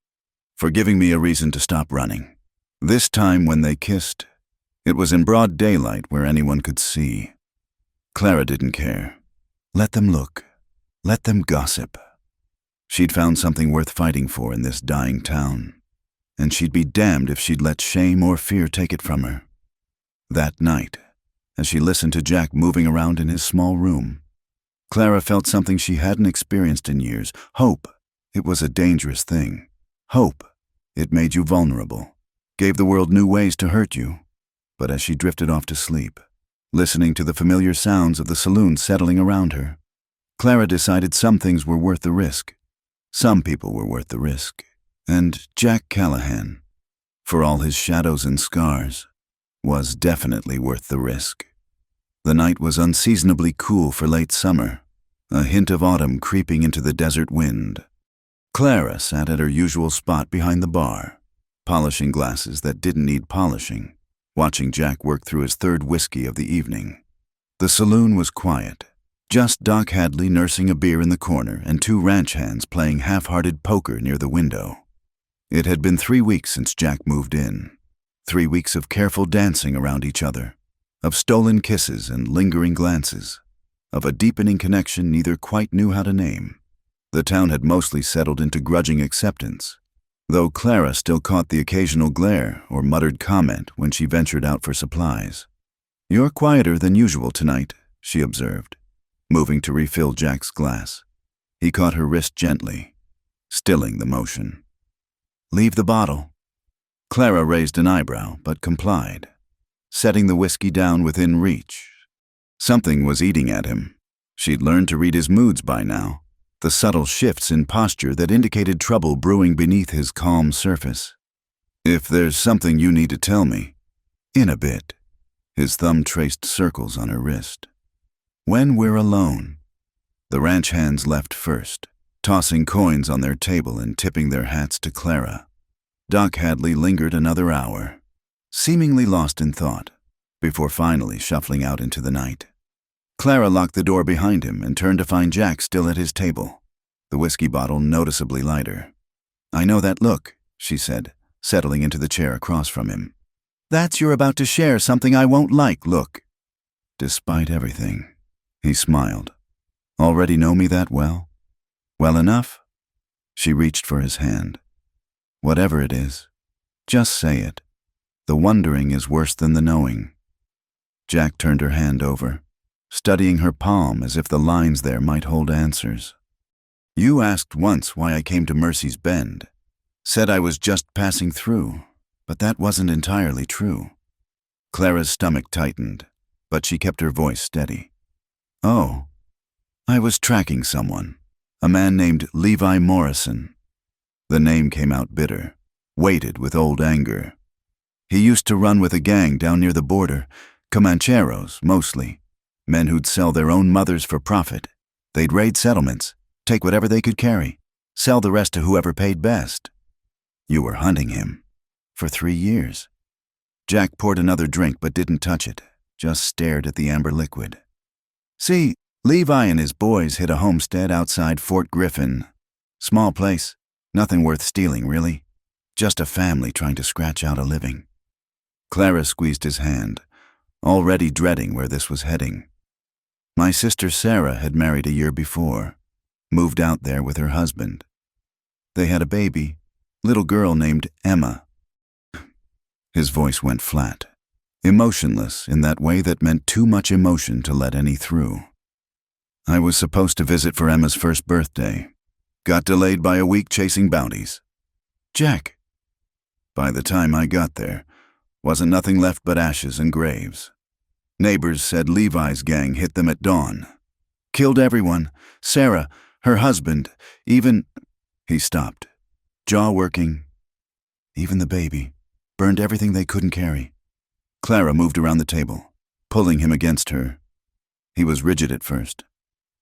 Speaker 1: "For giving me a reason to stop running." This time when they kissed, it was in broad daylight where anyone could see. Clara didn't care. Let them look. Let them gossip. She'd found something worth fighting for in this dying town, and she'd be damned if she'd let shame or fear take it from her. That night, as she listened to Jack moving around in his small room, Clara felt something she hadn't experienced in years. Hope. It was a dangerous thing. Hope. It made you vulnerable. Gave the world new ways to hurt you. But as she drifted off to sleep, listening to the familiar sounds of the saloon settling around her, Clara decided some things were worth the risk. Some people were worth the risk. And Jack Callahan, for all his shadows and scars, was definitely worth the risk. The night was unseasonably cool for late summer, a hint of autumn creeping into the desert wind. Clara sat at her usual spot behind the bar, polishing glasses that didn't need polishing, watching Jack work through his third whiskey of the evening. The saloon was quiet, just Doc Hadley nursing a beer in the corner and two ranch hands playing half-hearted poker near the window. It had been 3 weeks since Jack moved in. 3 weeks of careful dancing around each other, of stolen kisses and lingering glances, of a deepening connection neither quite knew how to name. The town had mostly settled into grudging acceptance, though Clara still caught the occasional glare or muttered comment when she ventured out for supplies. "You're quieter than usual tonight," she observed, moving to refill Jack's glass. He caught her wrist gently, stilling the motion. "Leave the bottle." Clara raised an eyebrow, but complied, setting the whiskey down within reach. Something was eating at him. She'd learned to read his moods by now, the subtle shifts in posture that indicated trouble brewing beneath his calm surface. "If there's something you need to tell me." "In a bit." His thumb traced circles on her wrist. "When we're alone." The ranch hands left first, tossing coins on their table and tipping their hats to Clara. Doc Hadley lingered another hour, seemingly lost in thought, before finally shuffling out into the night. Clara locked the door behind him and turned to find Jack still at his table, the whiskey bottle noticeably lighter. "I know that look," she said, settling into the chair across from him. "That's you're about to share something I won't like look." "Despite everything," he smiled. "Already know me that well? Well enough?" She reached for his hand. "Whatever it is, just say it. The wondering is worse than the knowing." Jack turned her hand over, studying her palm as if the lines there might hold answers. "You asked once why I came to Mercy's Bend. Said I was just passing through, but that wasn't entirely true." Clara's stomach tightened, but she kept her voice steady. "Oh, I was tracking someone, a man named Levi Morrison." The name came out bitter, weighted with old anger. "He used to run with a gang down near the border, Comancheros, mostly. Men who'd sell their own mothers for profit. They'd raid settlements, take whatever they could carry, sell the rest to whoever paid best." "You were hunting him." "For 3 years." Jack poured another drink but didn't touch it, just stared at the amber liquid. "See, Levi and his boys hid a homestead outside Fort Griffin. Small place, nothing worth stealing, really. Just a family trying to scratch out a living." Clara squeezed his hand, already dreading where this was heading. "My sister Sarah had married a year before, moved out there with her husband. They had a baby, little girl named Emma." His voice went flat, emotionless in that way that meant too much emotion to let any through. "I was supposed to visit for Emma's first birthday. Got delayed by a week chasing bounties." "Jack." "By the time I got there, wasn't nothing left but ashes and graves. Neighbors said Levi's gang hit them at dawn. Killed everyone, Sarah, her husband, even—" He stopped, jaw working. "Even the baby. Burned everything they couldn't carry." Clara moved around the table, pulling him against her. He was rigid at first,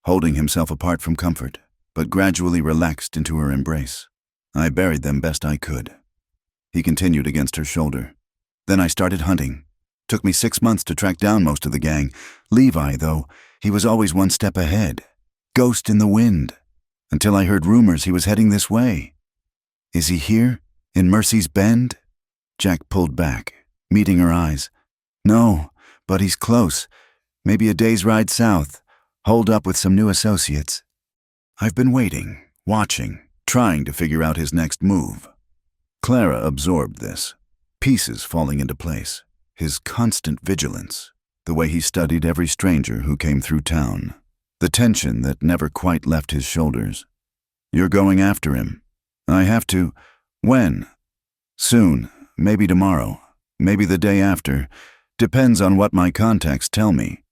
Speaker 1: holding himself apart from comfort, but gradually relaxed into her embrace. "I buried them best I could." He continued against her shoulder. "Then I started hunting. Took me 6 months to track down most of the gang. Levi, though, he was always one step ahead. Ghost in the wind. Until I heard rumors he was heading this way." "Is he here? In Mercy's Bend?" Jack pulled back, meeting her eyes. "No, but he's close. Maybe a day's ride south. Holed up with some new associates. I've been waiting, watching, trying to figure out his next move." Clara absorbed this, pieces falling into place. His constant vigilance, the way he studied every stranger who came through town, the tension that never quite left his shoulders. "You're going after him." "I have to." "When?" "Soon. Maybe tomorrow. Maybe the day after. Depends on what my contacts tell me."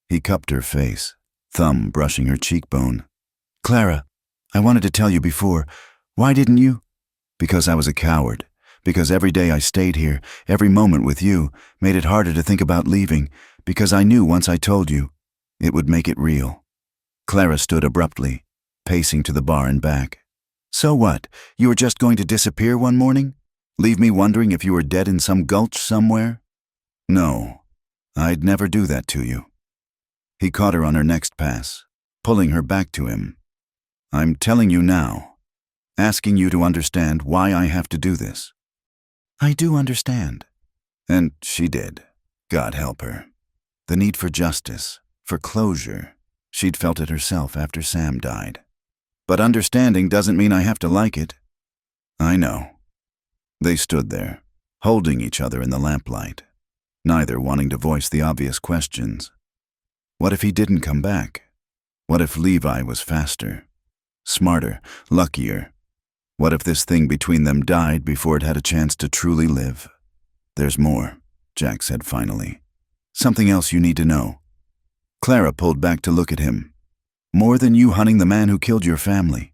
Speaker 1: He cupped her face, thumb brushing her cheekbone. "Clara, I wanted to tell you before. Why didn't you?" "Because I was a coward. Because every day I stayed here, every moment with you, made it harder to think about leaving. Because I knew once I told you, it would make it real." Clara stood abruptly, pacing to the bar and back. So what? You were just going to disappear one morning? Leave me wondering if you were dead in some gulch somewhere? No, I'd never do that to you. He caught her on her next pass, pulling her back to him. I'm telling you now, asking you to understand why I have to do this. I do understand. And she did. God help her. The need for justice, for closure. She'd felt it herself after Sam died. But understanding doesn't mean I have to like it. I know. They stood there, holding each other in the lamplight, neither wanting to voice the obvious questions. What if he didn't come back? What if Levi was faster, smarter, luckier? What if this thing between them died before it had a chance to truly live? There's more, Jack said finally. Something else you need to know. Clara pulled back to look at him. More than you hunting the man who killed your family.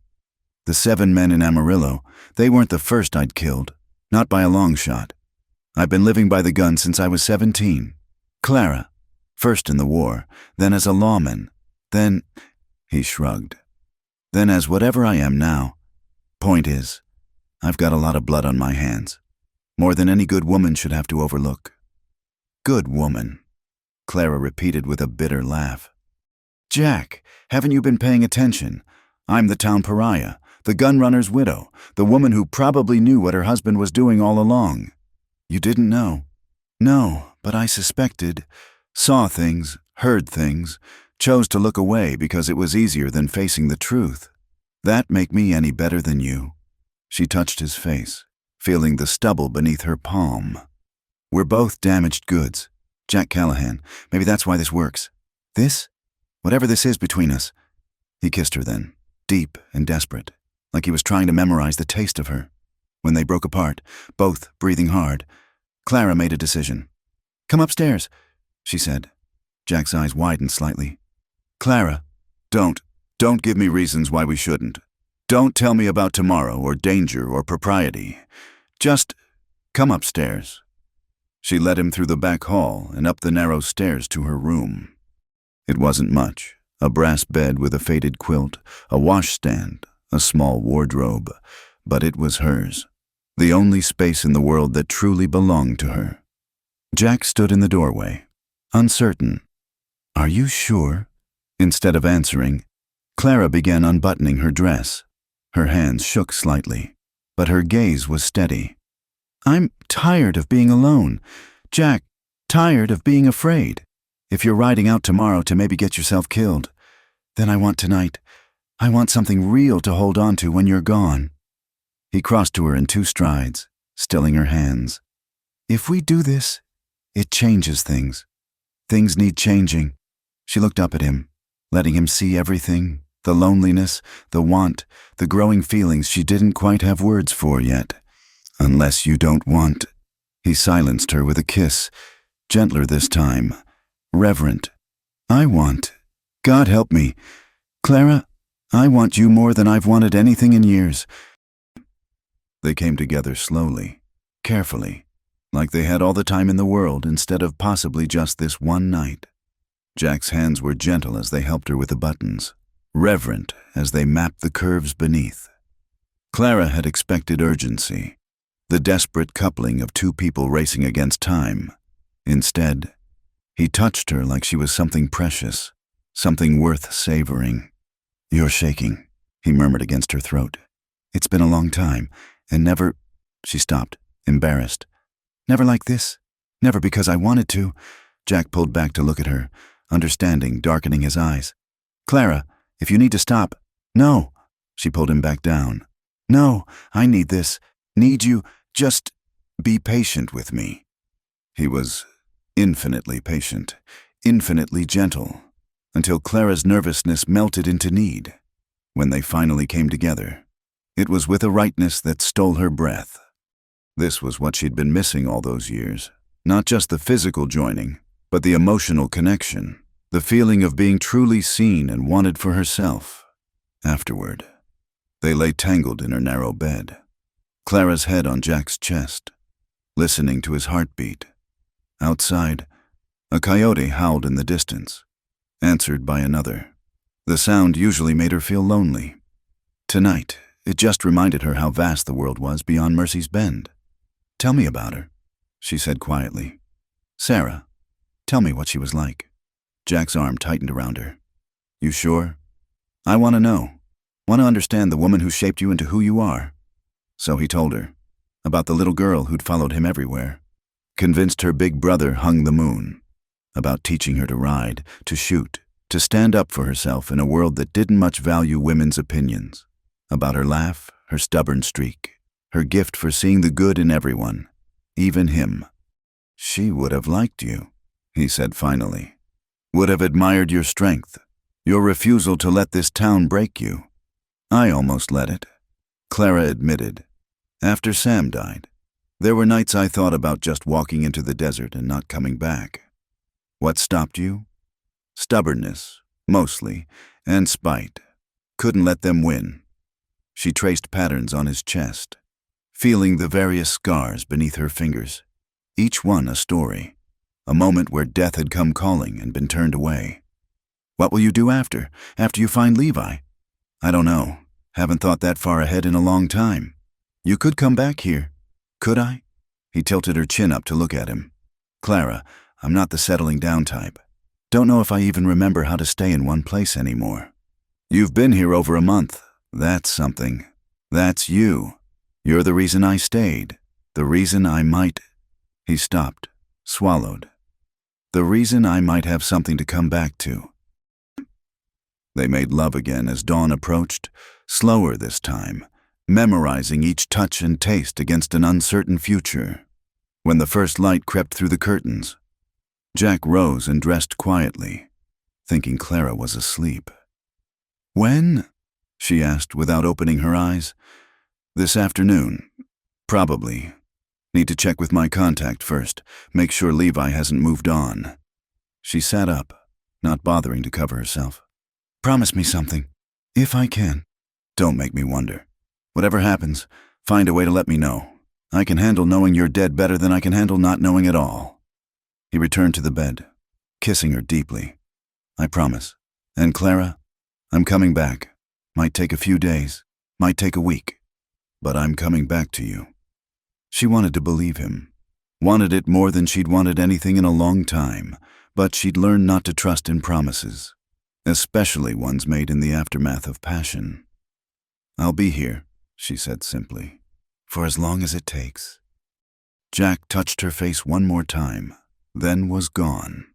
Speaker 1: The 7 men in Amarillo, they weren't the first I'd killed, not by a long shot. I've been living by the gun since I was 17. Clara, first in the war, then as a lawman, then, he shrugged, then as whatever I am now. Point is, I've got a lot of blood on my hands, more than any good woman should have to overlook. Good woman, Clara repeated with a bitter laugh. Jack, haven't you been paying attention? I'm the town pariah, the gunrunner's widow, the woman who probably knew what her husband was doing all along. You didn't know? No, but I suspected, saw things, heard things, chose to look away because it was easier than facing the truth. That make me any better than you? She touched his face, feeling the stubble beneath her palm. We're both damaged goods. Jack Callahan, maybe that's why this works. This? Whatever this is between us. He kissed her then, deep and desperate, like he was trying to memorize the taste of her. When they broke apart, both breathing hard, Clara made a decision. Come upstairs, she said. Jack's eyes widened slightly. Clara, don't give me reasons why we shouldn't. Don't tell me about tomorrow or danger or propriety. Just come upstairs. She led him through the back hall and up the narrow stairs to her room. It wasn't much, a brass bed with a faded quilt, a washstand, a small wardrobe, but it was hers, the only space in the world that truly belonged to her. Jack stood in the doorway, uncertain. Are you sure? Instead of answering, Clara began unbuttoning her dress. Her hands shook slightly, but her gaze was steady. I'm tired of being alone. Jack, tired of being afraid. If you're riding out tomorrow to maybe get yourself killed, then I want tonight. I want something real to hold on to when you're gone. He crossed to her in 2 strides, stilling her hands. If we do this, it changes things. Things need changing. She looked up at him, letting him see everything, the loneliness, the want, the growing feelings she didn't quite have words for yet. Unless you don't want. He silenced her with a kiss, gentler this time, reverent. I want. God help me. Clara, I want you more than I've wanted anything in years. They came together slowly, carefully, like they had all the time in the world instead of possibly just this one night. Jack's hands were gentle as they helped her with the buttons, reverent as they mapped the curves beneath. Clara had expected urgency, the desperate coupling of 2 people racing against time. Instead, he touched her like she was something precious, something worth savoring. You're shaking, he murmured against her throat. It's been a long time, and never... She stopped, embarrassed. Never like this. Never because I wanted to. Jack pulled back to look at her, understanding darkening his eyes. Clara, if you need to stop... No. She pulled him back down. No, I need this. Need you. Just be patient with me. He was infinitely patient, infinitely gentle, until Clara's nervousness melted into need. When they finally came together, it was with a rightness that stole her breath. This was what she'd been missing all those years. Not just the physical joining, but the emotional connection, the feeling of being truly seen and wanted for herself. Afterward, they lay tangled in her narrow bed, Clara's head on Jack's chest, listening to his heartbeat. Outside, a coyote howled in the distance, answered by another. The sound usually made her feel lonely. Tonight, it just reminded her how vast the world was beyond Mercy's Bend. "Tell me about her," she said quietly. "Sarah, tell me what she was like." Jack's arm tightened around her. "You sure? I want to know. Want to understand the woman who shaped you into who you are." So he told her about the little girl who'd followed him everywhere, convinced her big brother hung the moon, about teaching her to ride, to shoot, to stand up for herself in a world that didn't much value women's opinions, about her laugh, her stubborn streak, her gift for seeing the good in everyone, even him. "She would have liked you," he said finally. "Would have admired your strength, your refusal to let this town break you. I almost let it," Clara admitted. "After Sam died, there were nights I thought about just walking into the desert and not coming back. What stopped you? Stubbornness, mostly, and spite. Couldn't let them win." She traced patterns on his chest, feeling the various scars beneath her fingers, each one a story, a moment where death had come calling and been turned away. "What will you do after you find Levi?" "I don't know. Haven't thought that far ahead in a long time. You could come back here." "Could I?" He tilted her chin up to look at him. "Clara, I'm not the settling down type. Don't know if I even remember how to stay in one place anymore." "You've been here over a month. That's something. That's you. You're the reason I stayed. The reason I might—" He stopped, swallowed. "The reason I might have something to come back to." They made love again as dawn approached, slower this time, memorizing each touch and taste against an uncertain future. When the first light crept through the curtains, Jack rose and dressed quietly, thinking Clara was asleep. "When?" she asked without opening her eyes. "This afternoon. Probably. Need to check with my contact first, make sure Levi hasn't moved on." She sat up, not bothering to cover herself. "Promise me something, if I can. Don't make me wonder. Whatever happens, find a way to let me know. I can handle knowing you're dead better than I can handle not knowing at all." He returned to the bed, kissing her deeply. "I promise. And Clara, I'm coming back. Might take a few days, might take a week, but I'm coming back to you." She wanted to believe him, wanted it more than she'd wanted anything in a long time, but she'd learned not to trust in promises, especially ones made in the aftermath of passion. "I'll be here," she said simply, "for as long as it takes." Jack touched her face one more time, then was gone.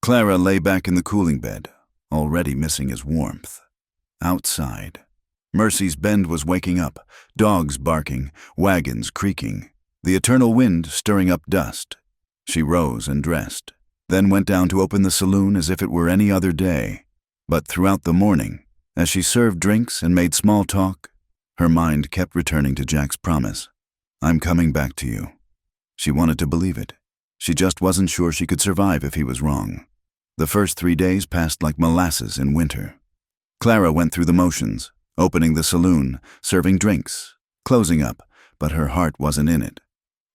Speaker 1: Clara lay back in the cooling bed, already missing his warmth. Outside, Mercy's Bend was waking up, dogs barking, wagons creaking, the eternal wind stirring up dust. She rose and dressed, then went down to open the saloon as if it were any other day. But throughout the morning, as she served drinks and made small talk, her mind kept returning to Jack's promise. "I'm coming back to you." She wanted to believe it. She just wasn't sure she could survive if he was wrong. The first 3 days passed like molasses in winter. Clara went through the motions, opening the saloon, serving drinks, closing up, but her heart wasn't in it.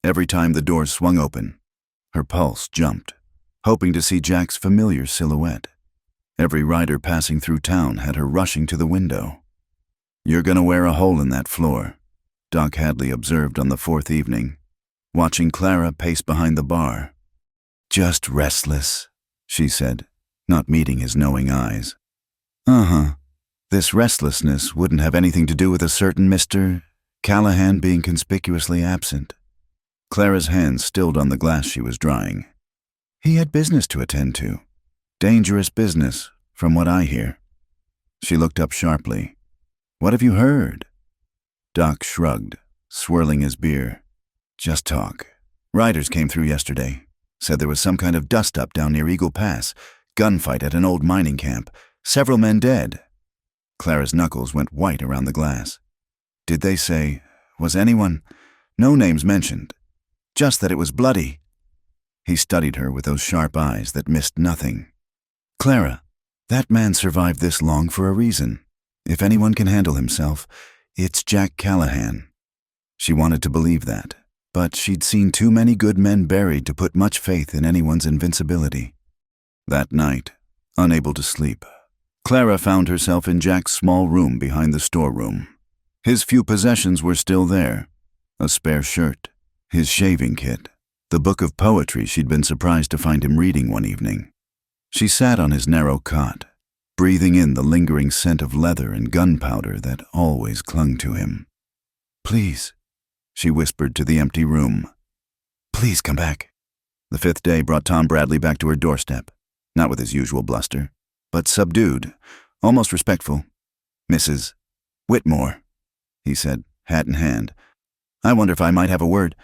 Speaker 1: Every time the doors swung open, her pulse jumped, hoping to see Jack's familiar silhouette. Every rider passing through town had her rushing to the window. "You're gonna wear a hole in that floor," Doc Hadley observed on the 4th evening, watching Clara pace behind the bar. "Just restless," she said, not meeting his knowing eyes. "Uh-huh. This restlessness wouldn't have anything to do with a certain Mr. Callahan being conspicuously absent." Clara's hands stilled on the glass she was drying. "He had business to attend to. Dangerous business, from what I hear." She looked up sharply. "What have you heard?" Doc shrugged, swirling his beer. "Just talk. Riders came through yesterday. Said there was some kind of dust-up down near Eagle Pass. Gunfight at an old mining camp. Several men dead." Clara's knuckles went white around the glass. "Did they say, was anyone—" "No names mentioned. Just that it was bloody." He studied her with those sharp eyes that missed nothing. "Clara, that man survived this long for a reason. If anyone can handle himself, it's Jack Callahan." She wanted to believe that, but she'd seen too many good men buried to put much faith in anyone's invincibility. That night, unable to sleep, Clara found herself in Jack's small room behind the storeroom. His few possessions were still there. A spare shirt, his shaving kit, the book of poetry she'd been surprised to find him reading one evening. She sat on his narrow cot, breathing in the lingering scent of leather and gunpowder that always clung to him. "Please," she whispered to the empty room. "Please come back." The fifth day brought Tom Bradley back to her doorstep, not with his usual bluster, but subdued, almost respectful. "Mrs. Whitmore," he said, hat in hand. "I wonder if I might have a word."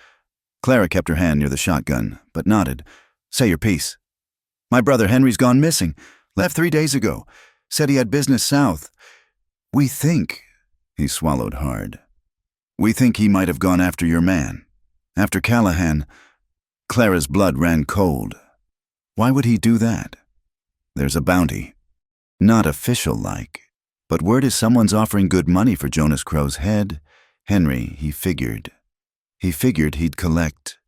Speaker 1: Clara kept her hand near the shotgun, but nodded. "Say your piece." "My brother Henry's gone missing. Left 3 days ago. Said he had business south. We think," he swallowed hard, "we think he might have gone after your man. After Callahan." Clara's blood ran cold. Why would he do that? There's a bounty. Not official-like, but word is someone's offering good money for Jonas Crow's head. Henry, he figured he'd collect.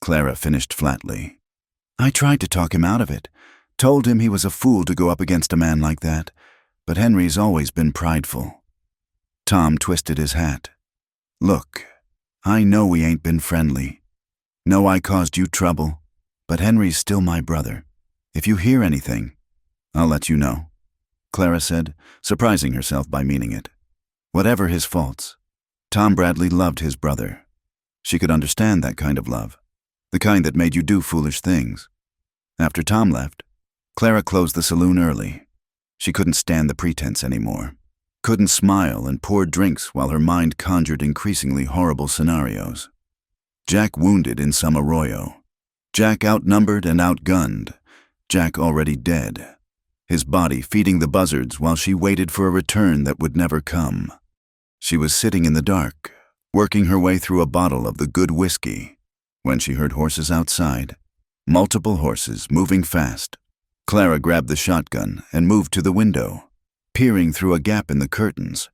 Speaker 1: Clara finished flatly. "I tried to talk him out of it. Told him he was a fool to go up against a man like that, but Henry's always been prideful." Tom twisted his hat. "Look, I know we ain't been friendly. Know I caused you trouble, but Henry's still my brother. If you hear anything, I'll let you know," Clara said, surprising herself by meaning it. Whatever his faults, Tom Bradley loved his brother. She could understand that kind of love, the kind that made you do foolish things. After Tom left, Clara closed the saloon early. She couldn't stand the pretense anymore. Couldn't smile and pour drinks while her mind conjured increasingly horrible scenarios. Jack wounded in some arroyo. Jack outnumbered and outgunned. Jack already dead. His body feeding the buzzards while she waited for a return that would never come. She was sitting in the dark, working her way through a bottle of the good whiskey, when she heard horses outside. Multiple horses, moving fast. Clara grabbed the shotgun and moved to the window. Peering through a gap in the curtains,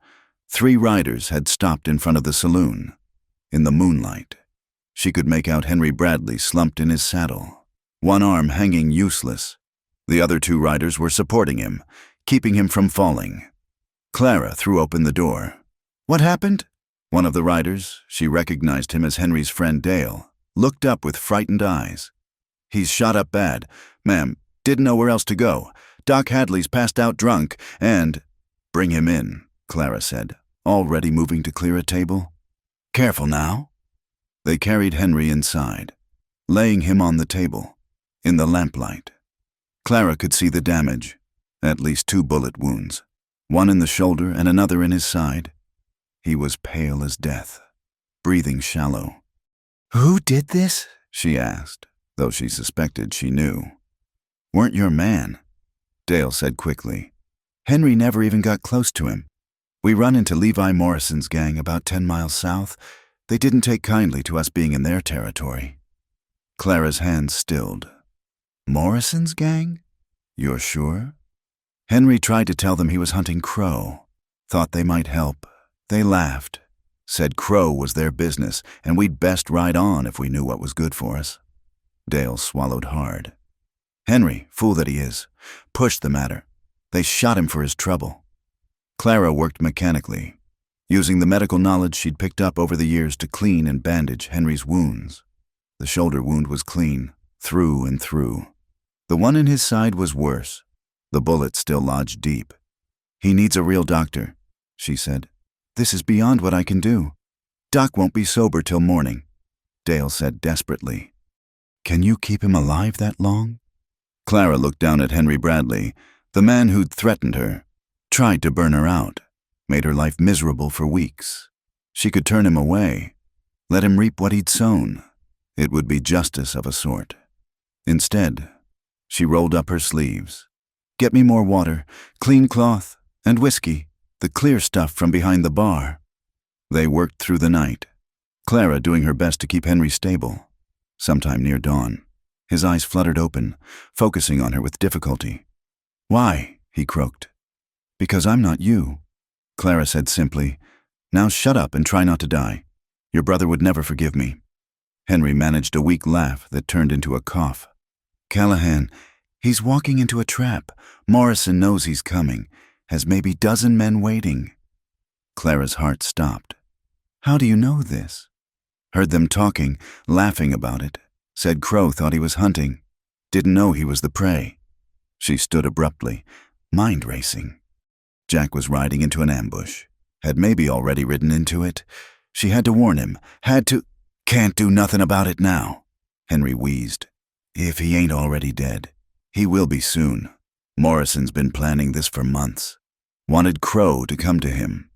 Speaker 1: 3 riders had stopped in front of the saloon. In the moonlight, she could make out Henry Bradley slumped in his saddle, one arm hanging useless. The other 2 riders were supporting him, keeping him from falling. Clara threw open the door. "What happened?" One of the riders, she recognized him as Henry's friend Dale, looked up with frightened eyes. "He's shot up bad. Ma'am, didn't know where else to go. Doc Hadley's passed out drunk, and—" "Bring him in," Clara said, already moving to clear a table. "Careful now." They carried Henry inside, laying him on the table, in the lamplight. Clara could see the damage, at least 2 bullet wounds, one in the shoulder and another in his side. He was pale as death, breathing shallow. "Who did this?" she asked, though she suspected she knew. "Weren't your man," Dale said quickly. "Henry never even got close to him. We run into Levi Morrison's gang about 10 miles south. They didn't take kindly to us being in their territory." Clara's hands stilled. "Morrison's gang? You're sure?" "Henry tried to tell them he was hunting Crow. Thought they might help. They laughed. Said Crow was their business, and we'd best ride on if we knew what was good for us." Dale swallowed hard. "Henry, fool that he is, pushed the matter. They shot him for his trouble." Clara worked mechanically, using the medical knowledge she'd picked up over the years to clean and bandage Henry's wounds. The shoulder wound was clean, through and through. The one in his side was worse. The bullet still lodged deep. "He needs a real doctor," she said. "This is beyond what I can do. Doc won't be sober till morning," Dale said desperately. "Can you keep him alive that long?" Clara looked down at Henry Bradley, the man who'd threatened her, tried to burn her out, made her life miserable for weeks. She could turn him away, let him reap what he'd sown. It would be justice of a sort. Instead, she rolled up her sleeves. "Get me more water, clean cloth, and whiskey, the clear stuff from behind the bar." They worked through the night, Clara doing her best to keep Henry stable. Sometime near dawn, his eyes fluttered open, focusing on her with difficulty. "Why?" he croaked. "Because I'm not you," Clara said simply. "Now shut up and try not to die. Your brother would never forgive me." Henry managed a weak laugh that turned into a cough. "Callahan, He's walking into a trap. Morrison knows he's coming. Has maybe dozen men waiting. Clara's heart stopped. How do you know this? Heard them talking, laughing about it. Said Crow thought he was hunting. Didn't know he was the prey. She stood abruptly, mind racing. Jack was riding into an ambush. Had maybe already ridden into it. She had to warn him. Can't do nothing about it now. Henry wheezed. If he ain't already dead. He will be soon. Morrison's been planning this for months. Wanted Crow to come to him.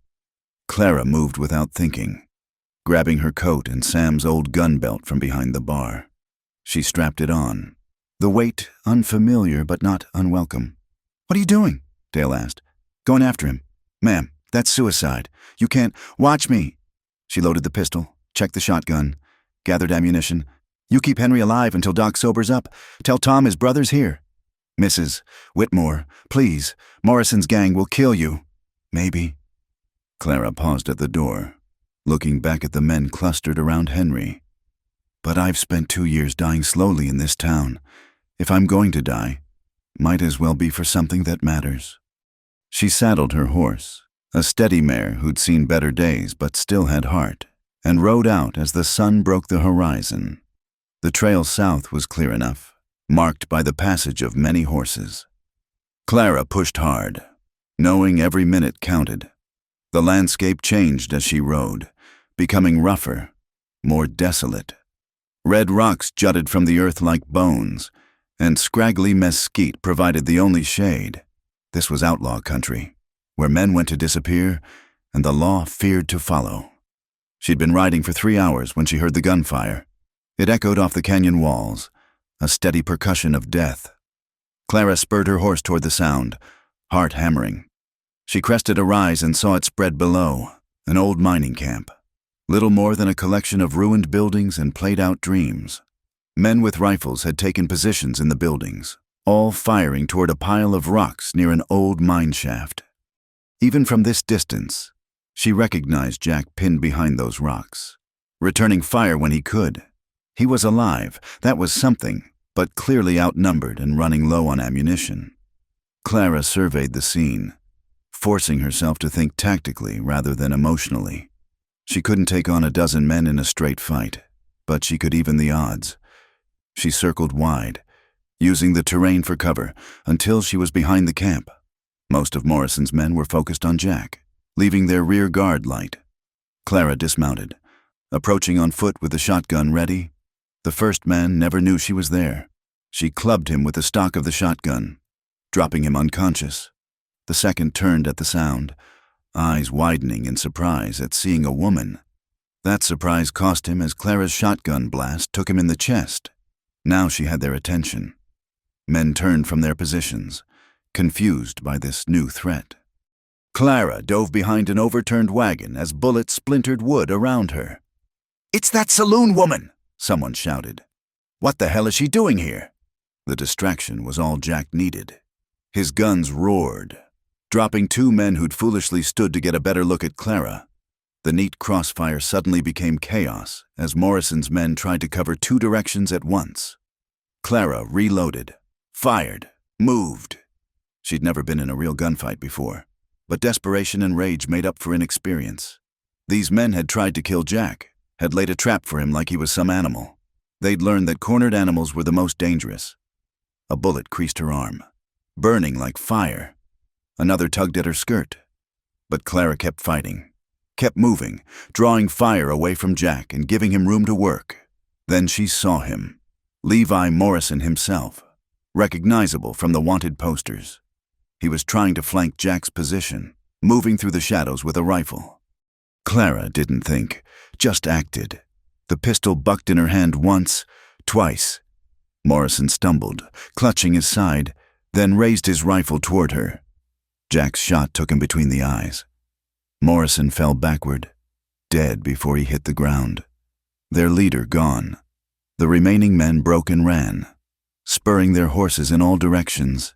Speaker 1: Clara moved without thinking, grabbing her coat and Sam's old gun belt from behind the bar. She strapped it on. The weight unfamiliar but not unwelcome. What are you doing? Dale asked. Going after him. Ma'am, that's suicide. You can't. Watch me. She loaded the pistol, checked the shotgun, gathered ammunition. You keep Henry alive until Doc sobers up. Tell Tom his brother's here. Mrs. Whitmore, please. Morrison's gang will kill you. Maybe. Clara paused at the door, looking back at the men clustered around Henry. But I've spent 2 years dying slowly in this town. If I'm going to die, might as well be for something that matters. She saddled her horse, a steady mare who'd seen better days but still had heart, and rode out as the sun broke the horizon. The trail south was clear enough, marked by the passage of many horses. Clara pushed hard, knowing every minute counted. The landscape changed as she rode, becoming rougher, more desolate. Red rocks jutted from the earth like bones, and scraggly mesquite provided the only shade. This was outlaw country, where men went to disappear, and the law feared to follow. She'd been riding for 3 hours when she heard the gunfire. It echoed off the canyon walls, a steady percussion of death. Clara spurred her horse toward the sound, heart hammering. She crested a rise and saw it spread below, an old mining camp. Little more than a collection of ruined buildings and played-out dreams. Men with rifles had taken positions in the buildings, all firing toward a pile of rocks near an old mine shaft. Even from this distance, she recognized Jack pinned behind those rocks, returning fire when he could. He was alive, that was something, but clearly outnumbered and running low on ammunition. Clara surveyed the scene, forcing herself to think tactically rather than emotionally. She couldn't take on a dozen men in a straight fight, but she could even the odds. She circled wide, using the terrain for cover, until she was behind the camp. Most of Morrison's men were focused on Jack, leaving their rear guard light. Clara dismounted, approaching on foot with the shotgun ready. The first man never knew she was there. She clubbed him with the stock of the shotgun, dropping him unconscious. The second turned at the sound, eyes widening in surprise at seeing a woman. That surprise cost him as Clara's shotgun blast took him in the chest. Now she had their attention. Men turned from their positions, confused by this new threat. Clara dove behind an overturned wagon as bullets splintered wood around her. "It's that Saloon woman!" someone shouted. "What the hell is she doing here?" The distraction was all Jack needed. His guns roared, dropping 2 men who'd foolishly stood to get a better look at Clara. The neat crossfire suddenly became chaos as Morrison's men tried to cover 2 directions at once. Clara reloaded, fired, moved. She'd never been in a real gunfight before, but desperation and rage made up for inexperience. These men had tried to kill Jack, had laid a trap for him like he was some animal. They'd learned that cornered animals were the most dangerous. A bullet creased her arm, burning like fire. Another tugged at her skirt. But Clara kept fighting, kept moving, drawing fire away from Jack and giving him room to work. Then she saw him, Levi Morrison himself, recognizable from the wanted posters. He was trying to flank Jack's position, moving through the shadows with a rifle. Clara didn't think, just acted. The pistol bucked in her hand once, twice. Morrison stumbled, clutching his side, then raised his rifle toward her. Jack's shot took him between the eyes. Morrison fell backward, dead before he hit the ground. Their leader gone. The remaining men broke and ran, spurring their horses in all directions.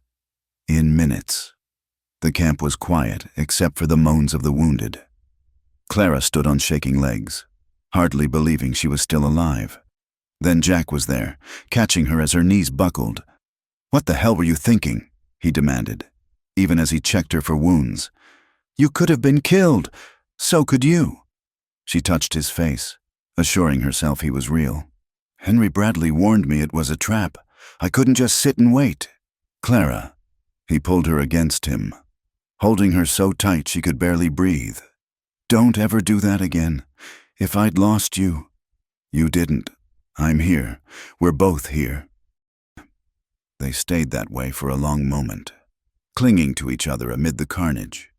Speaker 1: In minutes, the camp was quiet except for the moans of the wounded. Clara stood on shaking legs, hardly believing she was still alive. Then Jack was there, catching her as her knees buckled. "What the hell were you thinking?" he demanded, even as he checked her for wounds. "You could have been killed. So could you." She touched his face, assuring herself he was real. "Henry Bradley warned me it was a trap. I couldn't just sit and wait." "Clara." He pulled her against him, holding her so tight she could barely breathe. "Don't ever do that again. If I'd lost you—" "You didn't. I'm here. We're both here." They stayed that way for a long moment, clinging to each other amid the carnage.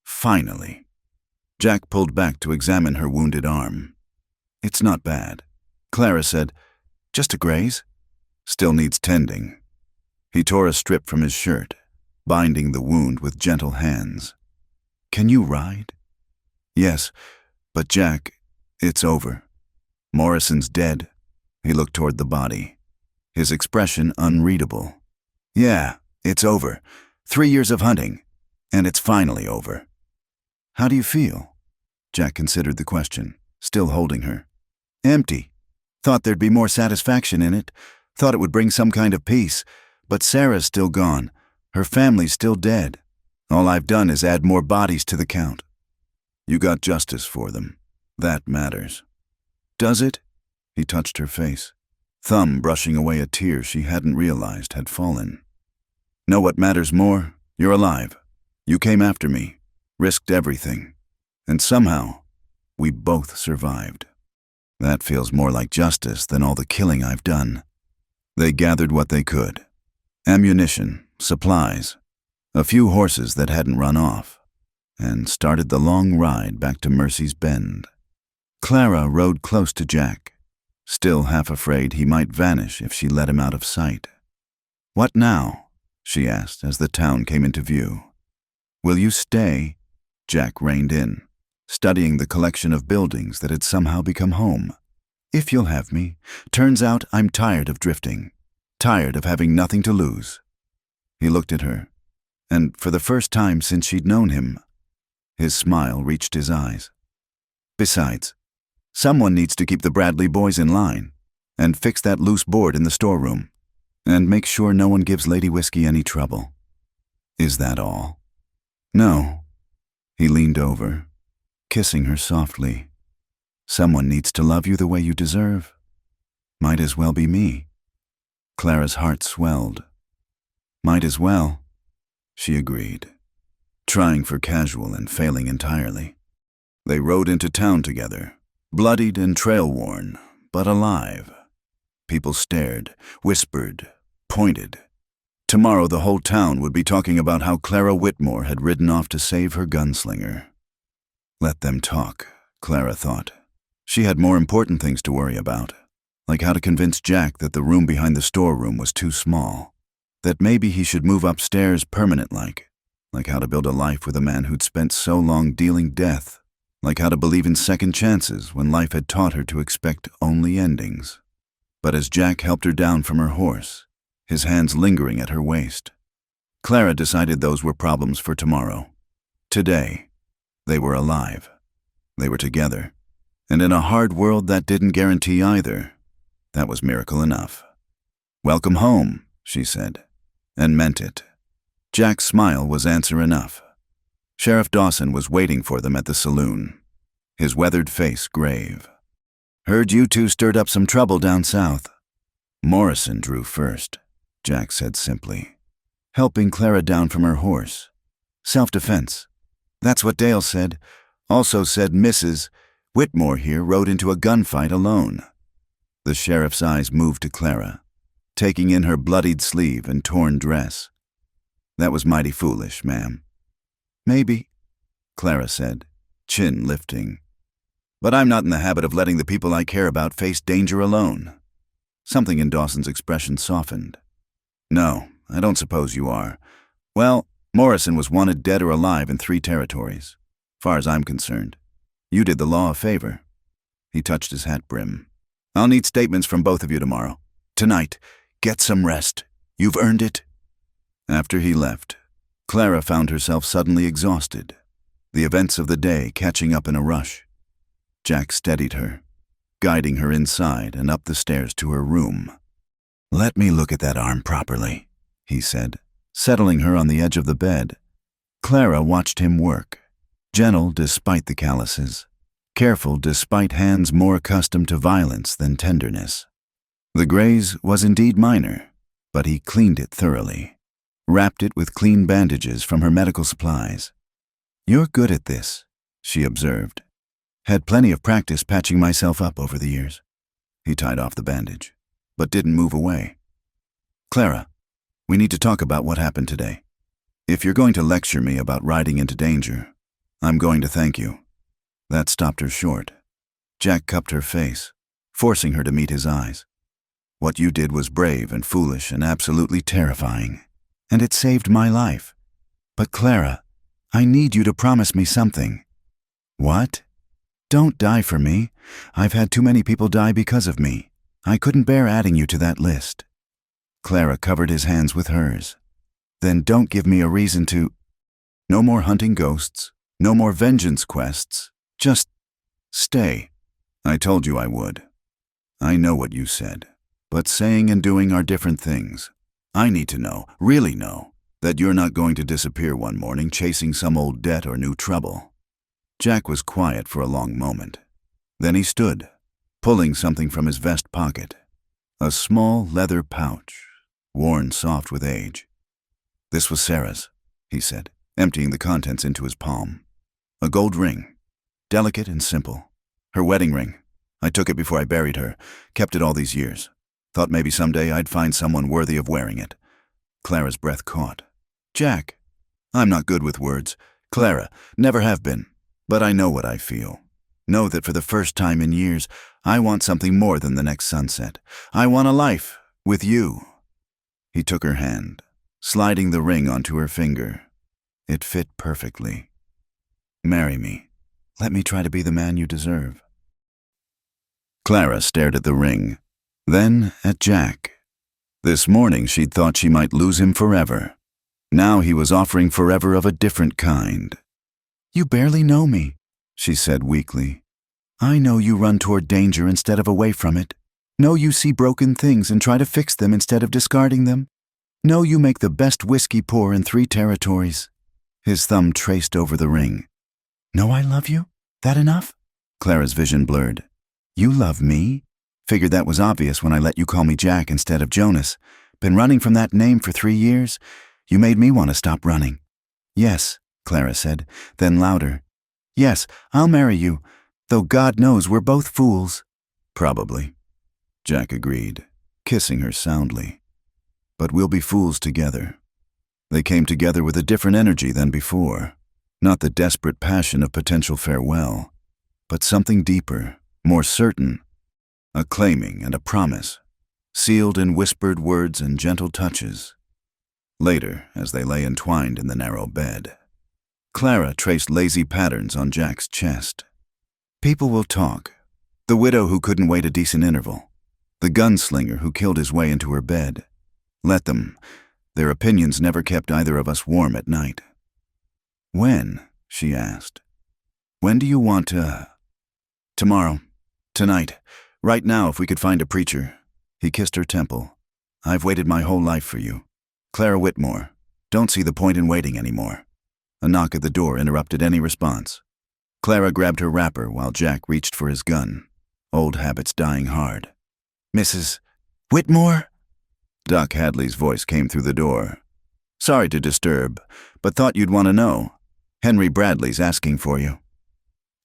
Speaker 1: Finally, Jack pulled back to examine her wounded arm. "It's not bad," Clara said. "Just a graze. Still needs tending." He tore a strip from his shirt, binding the wound with gentle hands. "Can you ride?" "Yes, but Jack, it's over. Morrison's dead." He looked toward the body, his expression unreadable. "Yeah, it's over. 3 years of hunting, and it's finally over." "How do you feel?" Jack considered the question, still holding her. "Empty. Thought there'd be more satisfaction in it. Thought it would bring some kind of peace. But Sarah's still gone. Her family's still dead. All I've done is add more bodies to the count." "You got justice for them. That matters." "Does it?" He touched her face, thumb brushing away a tear she hadn't realized had fallen. "Know what matters more? You're alive. You came after me, risked everything, and somehow we both survived. That feels more like justice than all the killing I've done." They gathered what they could. Ammunition, supplies, a few horses that hadn't run off, and started the long ride back to Mercy's Bend. Clara rode close to Jack, still half afraid he might vanish if she let him out of sight. "What now?" she asked as the town came into view. "Will you stay?" Jack reined in, studying the collection of buildings that had somehow become home. "If you'll have me. Turns out I'm tired of drifting, tired of having nothing to lose." He looked at her, and for the first time since she'd known him, his smile reached his eyes. "Besides, someone needs to keep the Bradley boys in line, and fix that loose board in the storeroom, and make sure no one gives Lady Whiskey any trouble." "Is that all?" "No." He leaned over, kissing her softly. "Someone needs to love you the way you deserve. Might as well be me." Clara's heart swelled. "Might as well," she agreed, trying for casual and failing entirely. They rode into town together, bloodied and trail-worn, but alive. People stared, whispered, pointed. Tomorrow the whole town would be talking about how Clara Whitmore had ridden off to save her gunslinger. Let them talk, Clara thought. She had more important things to worry about, like how to convince Jack that the room behind the storeroom was too small, that maybe he should move upstairs permanent-like how to build a life with a man who'd spent so long dealing death, like how to believe in second chances when life had taught her to expect only endings. But as Jack helped her down from her horse, his hands lingering at her waist, Clara decided those were problems for tomorrow. Today, they were alive. They were together. And in a hard world that didn't guarantee either, that was miracle enough. "Welcome home," she said, and meant it. Jack's smile was answer enough. Sheriff Dawson was waiting for them at the saloon, his weathered face grave. "Heard you two stirred up some trouble down south." "Morrison drew first," Jack said simply, helping Clara down from her horse. "Self-defense. That's what Dale said. Also said Mrs. Whitmore here rode into a gunfight alone." The sheriff's eyes moved to Clara, taking in her bloodied sleeve and torn dress. "That was mighty foolish, ma'am." "Maybe," Clara said, chin lifting. "But I'm not in the habit of letting the people I care about face danger alone." Something in Dawson's expression softened. "No, I don't suppose you are. Well, Morrison was wanted dead or alive in 3 territories. Far as I'm concerned, you did the law a favor." He touched his hat brim. "I'll need statements from both of you tomorrow. Tonight, get some rest. You've earned it." After he left, Clara found herself suddenly exhausted, the events of the day catching up in a rush. Jack steadied her, guiding her inside and up the stairs to her room. "Let me look at that arm properly," he said, settling her on the edge of the bed. Clara watched him work, gentle despite the calluses, careful despite hands more accustomed to violence than tenderness. The graze was indeed minor, but he cleaned it thoroughly, wrapped it with clean bandages from her medical supplies. "You're good at this," she observed. "Had plenty of practice patching myself up over the years." He tied off the bandage, but didn't move away. "Clara, we need to talk about what happened today. If you're going to lecture me about riding into danger, I'm going to thank you." That stopped her short. Jack cupped her face, forcing her to meet his eyes. "What you did was brave and foolish and absolutely terrifying, and it saved my life. But Clara, I need you to promise me something." "What?" "Don't die for me. I've had too many people die because of me. I couldn't bear adding you to that list." Clara covered his hands with hers. "Then don't give me a reason to—" "No more hunting ghosts, no more vengeance quests. Just stay. I told you I would. I know what you said, but saying and doing are different things. I need to know, really know, that you're not going to disappear one morning chasing some old debt or new trouble." Jack was quiet for a long moment. Then he stood, pulling something from his vest pocket. A small leather pouch, worn soft with age. "This was Sarah's," he said, emptying the contents into his palm. "A gold ring, delicate and simple. Her wedding ring. I took it before I buried her, kept it all these years. Thought maybe someday I'd find someone worthy of wearing it." Clara's breath caught. "Jack, I'm not good with words. Clara, never have been. But I know what I feel. Know that for the first time in years, I want something more than the next sunset. I want a life with you." He took her hand, sliding the ring onto her finger. It fit perfectly. "Marry me. Let me try to be the man you deserve." Clara stared at the ring, then at Jack. This morning she'd thought she might lose him forever. Now he was offering forever of a different kind. "You barely know me," she said weakly. "I know you run toward danger instead of away from it. Know you see broken things and try to fix them instead of discarding them. Know you make the best whiskey pour in 3 territories. His thumb traced over the ring. "Know I love you? That enough?" Clara's vision blurred. "You love me? Figured that was obvious when I let you call me Jack instead of Jonas. Been running from that name for 3 years? You made me want to stop running." "Yes," Clara said, then louder. "Yes, I'll marry you, though God knows we're both fools." "Probably," Jack agreed, kissing her soundly. "But we'll be fools together." They came together with a different energy than before. Not the desperate passion of potential farewell, but something deeper, more certain. A claiming and a promise, sealed in whispered words and gentle touches. Later, as they lay entwined in the narrow bed, Clara traced lazy patterns on Jack's chest. People will talk. The widow who couldn't wait a decent interval. The gunslinger who killed his way into her bed. Let them. Their opinions never kept either of us warm at night. "When?" she asked. "When do you want to—" "Tomorrow. Tonight. Right now if we could find a preacher." He kissed her temple. "I've waited my whole life for you. Clara Whitmore. Don't see the point in waiting anymore." A knock at the door interrupted any response. Clara grabbed her wrapper while Jack reached for his gun, old habits dying hard. "Mrs. Whitmore?" Doc Hadley's voice came through the door. "Sorry to disturb, but thought you'd want to know. Henry Bradley's asking for you."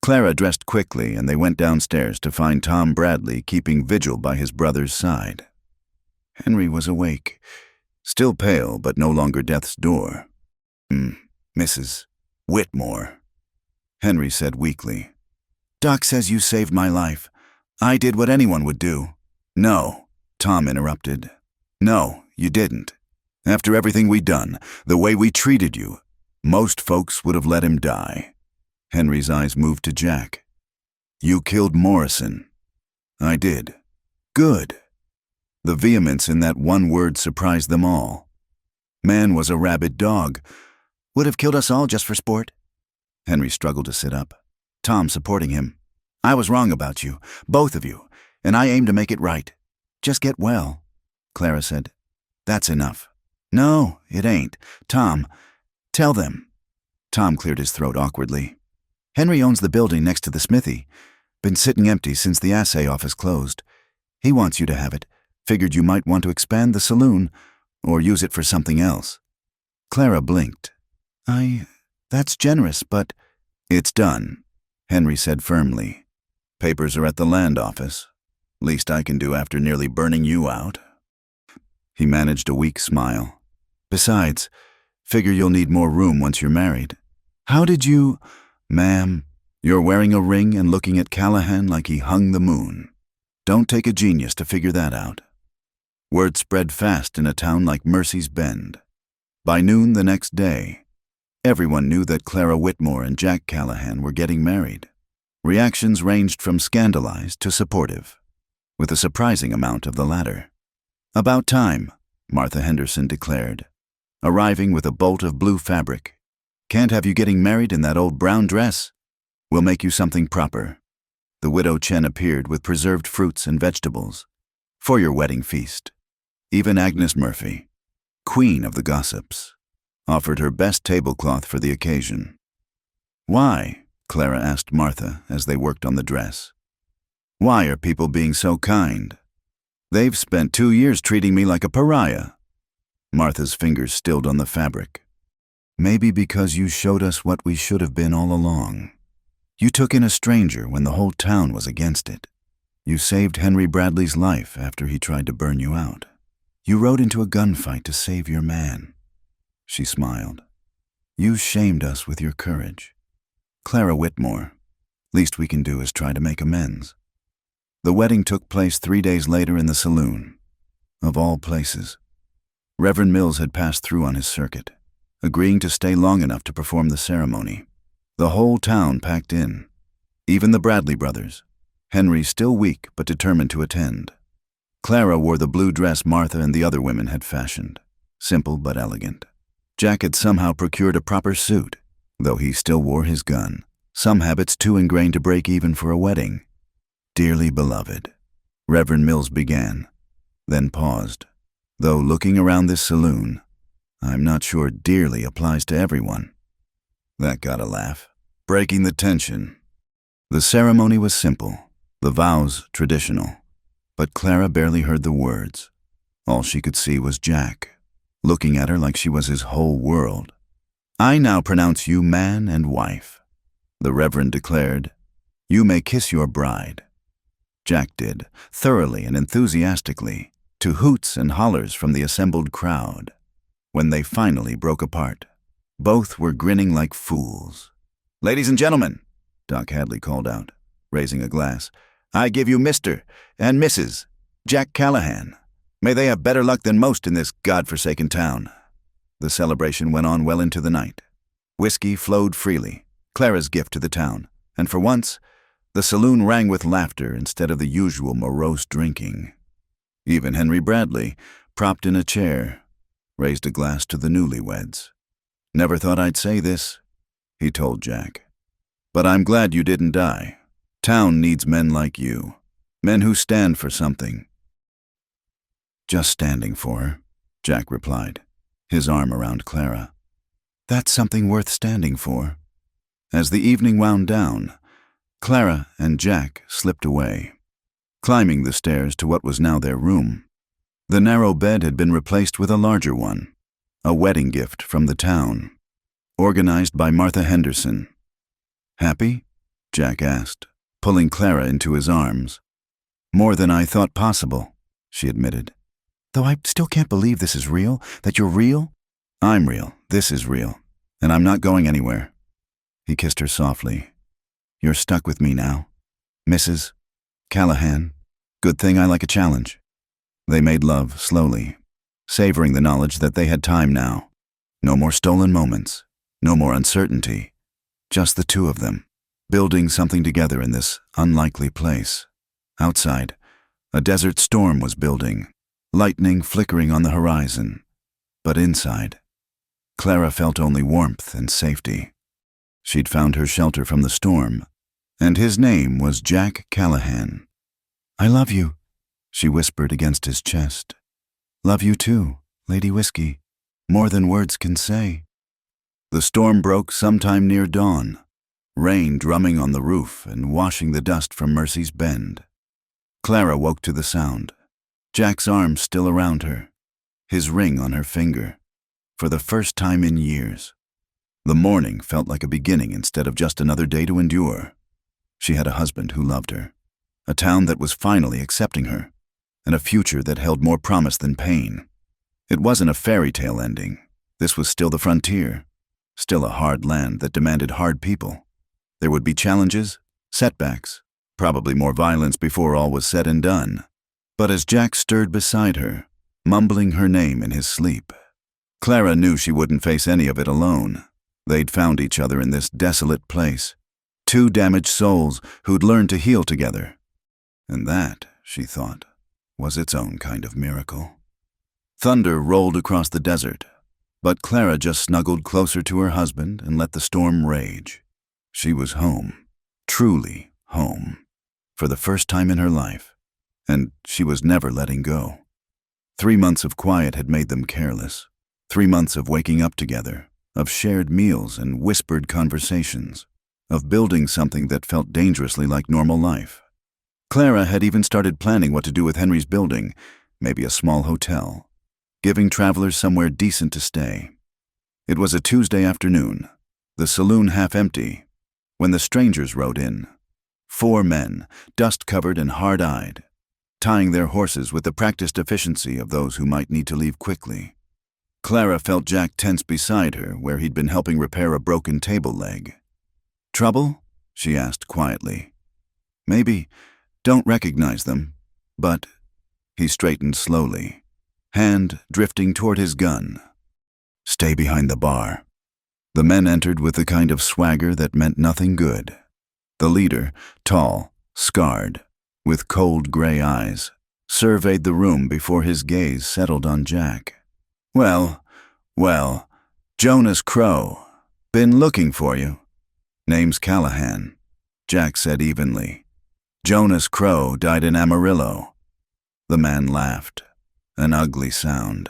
Speaker 1: Clara dressed quickly and they went downstairs to find Tom Bradley keeping vigil by his brother's side. Henry was awake, still pale but no longer death's door. "Mrs. Whitmore," Henry said weakly. "Doc says you saved my life. I did what anyone would do." "No," Tom interrupted. "No, you didn't. After everything we'd done, the way we treated you, most folks would have let him die." Henry's eyes moved to Jack. "You killed Morrison." "I did." "Good." The vehemence in that one word surprised them all. Man was a rabid dog. "Would have killed us all just for sport." Henry struggled to sit up, Tom supporting him. "I was wrong about you, both of you, and I aim to make it right. Just get well." Clara said, "That's enough." No, it ain't. Tom, tell them. Tom cleared his throat awkwardly. Henry owns the building next to the smithy. Been sitting empty since the assay office closed. He wants you to have it. Figured you might want to expand the saloon or use it for something else. Clara blinked. That's generous, but... It's done, Henry said firmly. Papers are at the land office. Least I can do after nearly burning you out. He managed a weak smile. Besides, figure you'll need more room once you're married. How did you... Ma'am, you're wearing a ring and looking at Callahan like he hung the moon. Don't take a genius to figure that out. Word spread fast in a town like Mercy's Bend. By noon the next day, everyone knew that Clara Whitmore and Jack Callahan were getting married. Reactions ranged from scandalized to supportive, with a surprising amount of the latter. About time, Martha Henderson declared, arriving with a bolt of blue fabric. Can't have you getting married in that old brown dress. We'll make you something proper. The widow Chen appeared with preserved fruits and vegetables for your wedding feast. Even Agnes Murphy, queen of the gossips, offered her best tablecloth for the occasion. Why? Clara asked Martha as they worked on the dress. Why are people being so kind? They've spent 2 years treating me like a pariah. Martha's fingers stilled on the fabric. Maybe because you showed us what we should have been all along. You took in a stranger when the whole town was against it. You saved Henry Bradley's life after he tried to burn you out. You rode into a gunfight to save your man. She smiled. You shamed us with your courage. Clara Whitmore, least we can do is try to make amends. The wedding took place 3 days later in the saloon. Of all places. Reverend Mills had passed through on his circuit, agreeing to stay long enough to perform the ceremony. The whole town packed in, even the Bradley brothers, Henry still weak but determined to attend. Clara wore the blue dress Martha and the other women had fashioned, simple but elegant. Jack had somehow procured a proper suit, though he still wore his gun, some habits too ingrained to break even for a wedding. Dearly beloved, Reverend Mills began, then paused. Though looking around this saloon, I'm not sure dearly applies to everyone. That got a laugh, breaking the tension. The ceremony was simple, the vows traditional, but Clara barely heard the words. All she could see was Jack, looking at her like she was his whole world. I now pronounce you man and wife, the Reverend declared. You may kiss your bride. Jack did, thoroughly and enthusiastically, to hoots and hollers from the assembled crowd. When they finally broke apart, both were grinning like fools. Ladies and gentlemen, Doc Hadley called out, raising a glass, I give you Mr. and Mrs. Jack Callahan. May they have better luck than most in this God-forsaken town. The celebration went on well into the night. Whiskey flowed freely, Clara's gift to the town, and for once, the saloon rang with laughter instead of the usual morose drinking. Even Henry Bradley, propped in a chair, raised a glass to the newlyweds. Never thought I'd say this, he told Jack. But I'm glad you didn't die. Town needs men like you, men who stand for something. Just standing for her, Jack replied, his arm around Clara. That's something worth standing for. As the evening wound down, Clara and Jack slipped away, climbing the stairs to what was now their room. The narrow bed had been replaced with a larger one, a wedding gift from the town, organized by Martha Henderson. Happy? Jack asked, pulling Clara into his arms. More than I thought possible, she admitted. Though I still can't believe this is real, that you're real. I'm real, this is real, and I'm not going anywhere. He kissed her softly. You're stuck with me now. Mrs. Callahan, good thing I like a challenge. They made love slowly, savoring the knowledge that they had time now. No more stolen moments, no more uncertainty. Just the two of them, building something together in this unlikely place. Outside, a desert storm was building, lightning flickering on the horizon. But inside, Clara felt only warmth and safety. She'd found her shelter from the storm, and his name was Jack Callahan. I love you, she whispered against his chest. Love you too, Lady Whiskey. more than words can say. The storm broke sometime near dawn, rain drumming on the roof and washing the dust from Mercy's Bend. Clara woke to the sound, Jack's arms still around her, his ring on her finger, for the first time in years. The morning felt like a beginning instead of just another day to endure. She had a husband who loved her, a town that was finally accepting her, and a future that held more promise than pain. It wasn't a fairy tale ending. This was still the frontier, still a hard land that demanded hard people. There would be challenges, setbacks, probably more violence before all was said and done. But as Jack stirred beside her, mumbling her name in his sleep, Clara knew she wouldn't face any of it alone. They'd found each other in this desolate place, two damaged souls who'd learned to heal together. And that, she thought, was its own kind of miracle. Thunder rolled across the desert, but Clara just snuggled closer to her husband and let the storm rage. She was home, truly home, for the first time in her life, and she was never letting go. 3 months of quiet had made them careless. 3 months of waking up together, of shared meals and whispered conversations, of building something that felt dangerously like normal life. Clara had even started planning what to do with Henry's building, maybe a small hotel, giving travelers somewhere decent to stay. It was a Tuesday afternoon, the saloon half empty, when the strangers rode in. 4 men, dust-covered and hard-eyed, tying their horses with the practiced efficiency of those who might need to leave quickly. Clara felt Jack tense beside her where he'd been helping repair a broken table leg. "Trouble?" she asked quietly. "Maybe. Don't recognize them. But—" He straightened slowly, hand drifting toward his gun. "Stay behind the bar." The men entered with the kind of swagger that meant nothing good. The leader, tall, scarred, with cold gray eyes, surveyed the room before his gaze settled on Jack. Well, Jonas Crow. Been looking for you." "Name's Callahan," Jack said evenly. "Jonas Crow died in Amarillo." The man laughed, an ugly sound.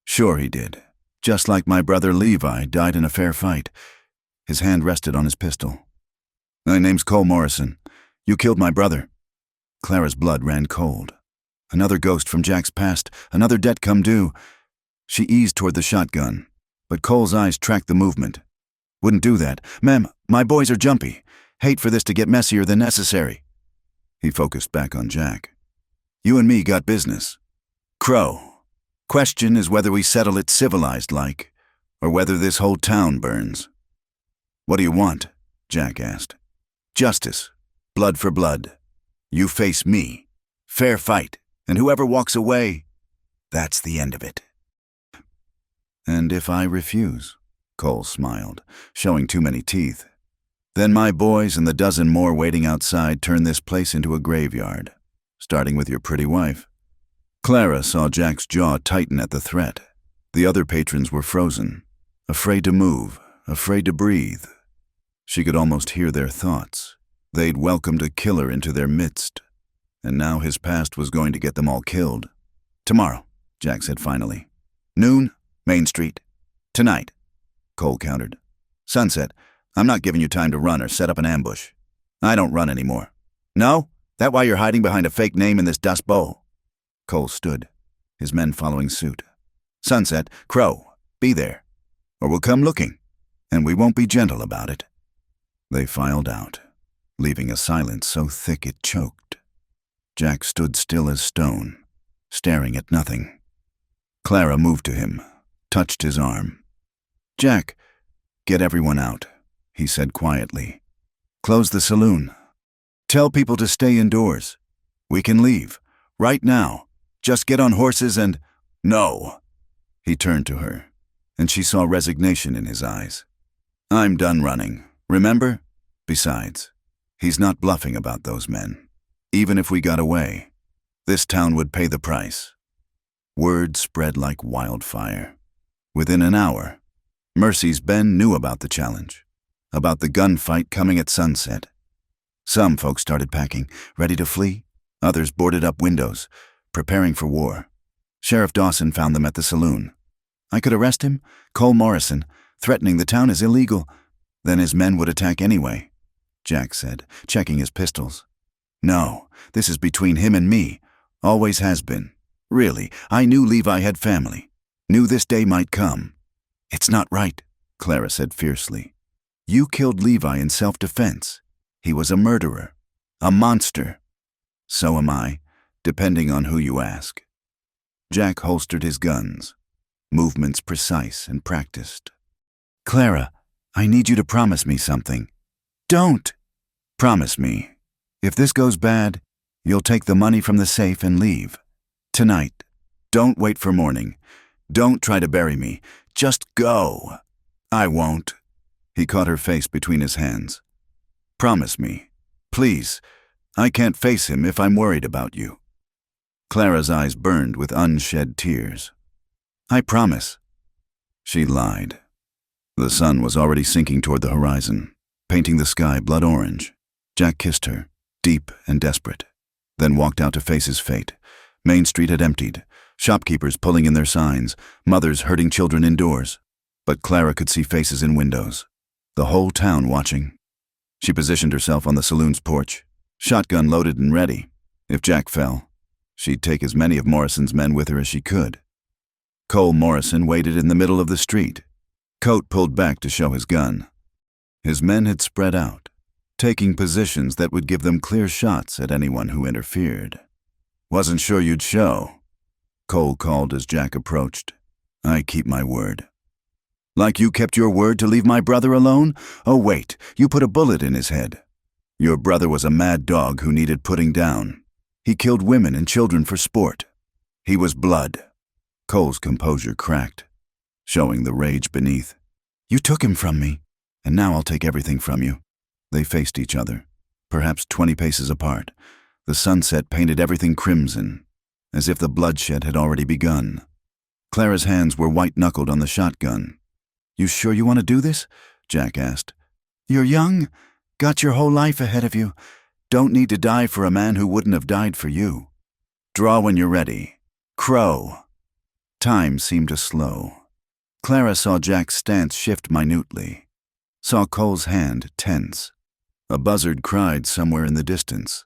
Speaker 1: "Sure he did. Just like my brother Levi died in a fair fight." His hand rested on his pistol. "My name's Cole Morrison. You killed my brother." Clara's blood ran cold. Another ghost from Jack's past, another debt come due. She eased toward the shotgun, but Cole's eyes tracked the movement. "Wouldn't do that. Ma'am, my boys are jumpy. Hate for this to get messier than necessary." He focused back on Jack. "You and me got business. Crow. Question is whether we settle it civilized-like, or whether this whole town burns." "What do you want?" Jack asked. "Justice. Blood for blood. You face me. Fair fight. And whoever walks away, that's the end of it." "And if I refuse?" Cole smiled, showing too many teeth. "Then my boys and the dozen more waiting outside turn this place into a graveyard, starting with your pretty wife." Clara saw Jack's jaw tighten at the threat. The other patrons were frozen, afraid to move, afraid to breathe. She could almost hear their thoughts. They'd welcomed a killer into their midst, and now his past was going to get them all killed. "Tomorrow," Jack said finally. "Noon, Main Street. Tonight," Cole countered. "Sunset. I'm not giving you time to run or set up an ambush. I don't run anymore." "No? That why you're hiding behind a fake name in this dust bowl?" Cole stood, his men following suit. "Sunset, Crow, be there, or we'll come looking, and we won't be gentle about it." They filed out, leaving a silence so thick it choked. Jack stood still as stone, staring at nothing. Clara moved to him, touched his arm. "Jack, get everyone out," he said quietly. "Close the saloon. Tell people to stay indoors. We can leave, right now. Just get on horses and—" "No." He turned to her, and she saw resignation in his eyes. "I'm done running, remember? Besides, he's not bluffing about those men. Even if we got away, this town would pay the price." Word spread like wildfire. Within an hour, Mercy's Bend knew about the challenge, about the gunfight coming at sunset. Some folks started packing, ready to flee. Others boarded up windows, preparing for war. Sheriff Dawson found them at the saloon. I could arrest him, Cole Morrison. Threatening the town is illegal. Then his men would attack anyway, Jack said, checking his pistols. No, this is between him and me. Always has been. Really, I knew Levi had family. Knew this day might come. It's not right, Clara said fiercely. You killed Levi in self-defense. He was a murderer. A monster. So am I, depending on who you ask. Jack holstered his guns, movements precise and practiced. Clara, I need you to promise me something. Don't! Promise me. If this goes bad, you'll take the money from the safe and leave. Tonight. Don't wait for morning. Don't try to bury me. Just go. I won't. He caught her face between his hands. Promise me. Please. I can't face him if I'm worried about you. Clara's eyes burned with unshed tears. I promise. She lied. The sun was already sinking toward the horizon, painting the sky blood orange. Jack kissed her, deep and desperate, then walked out to face his fate. Main Street had emptied, shopkeepers pulling in their signs, mothers herding children indoors. But Clara could see faces in windows, the whole town watching. She positioned herself on the saloon's porch, shotgun loaded and ready. If Jack fell, she'd take as many of Morrison's men with her as she could. Cole Morrison waited in the middle of the street, coat pulled back to show his gun. His men had spread out, taking positions that would give them clear shots at anyone who interfered. Wasn't sure you'd show, Cole called as Jack approached. I keep my word. Like you kept your word to leave my brother alone? Oh wait, you put a bullet in his head. Your brother was a mad dog who needed putting down. He killed women and children for sport. He was blood. Cole's composure cracked, showing the rage beneath. You took him from me, and now I'll take everything from you. They faced each other, perhaps 20 paces apart. The sunset painted everything crimson, as if the bloodshed had already begun. Clara's hands were white-knuckled on the shotgun. You sure you want to do this? Jack asked. You're young, got your whole life ahead of you. Don't need to die for a man who wouldn't have died for you. Draw when you're ready. Crow. Time seemed to slow. Clara saw Jack's stance shift minutely, saw Cole's hand tense. A buzzard cried somewhere in the distance.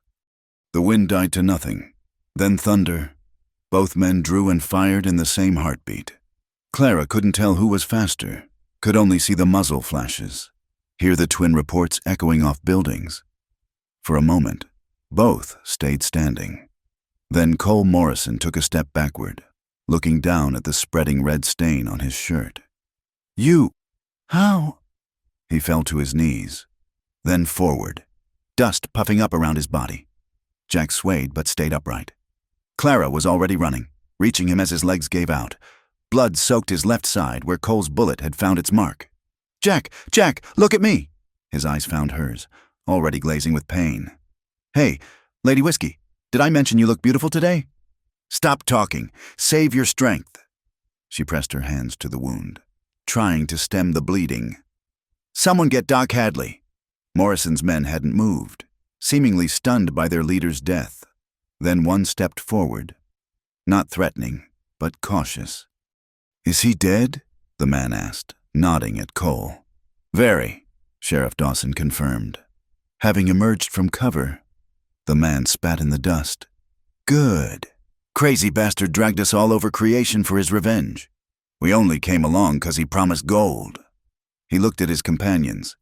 Speaker 1: The wind died to nothing, then thunder. Both men drew and fired in the same heartbeat. Clara couldn't tell who was faster, could only see the muzzle flashes, hear the twin reports echoing off buildings. For a moment, both stayed standing. Then Cole Morrison took a step backward, looking down at the spreading red stain on his shirt. You! How? He fell to his knees, then forward, dust puffing up around his body. Jack swayed but stayed upright. Clara was already running, reaching him as his legs gave out. Blood soaked his left side where Cole's bullet had found its mark. Jack! Jack! Look at me! His eyes found hers, already glazing with pain. Hey, Lady Whiskey, did I mention you look beautiful today? Stop talking. Save your strength. She pressed her hands to the wound, trying to stem the bleeding. Someone get Doc Hadley. Morrison's men hadn't moved, seemingly stunned by their leader's death. Then one stepped forward, not threatening, but cautious. Is he dead? The man asked, nodding at Cole. Very, Sheriff Dawson confirmed. Having emerged from cover, the man spat in the dust. Good. Crazy bastard dragged us all over creation for his revenge. We only came along 'cause he promised gold. He looked at his companions.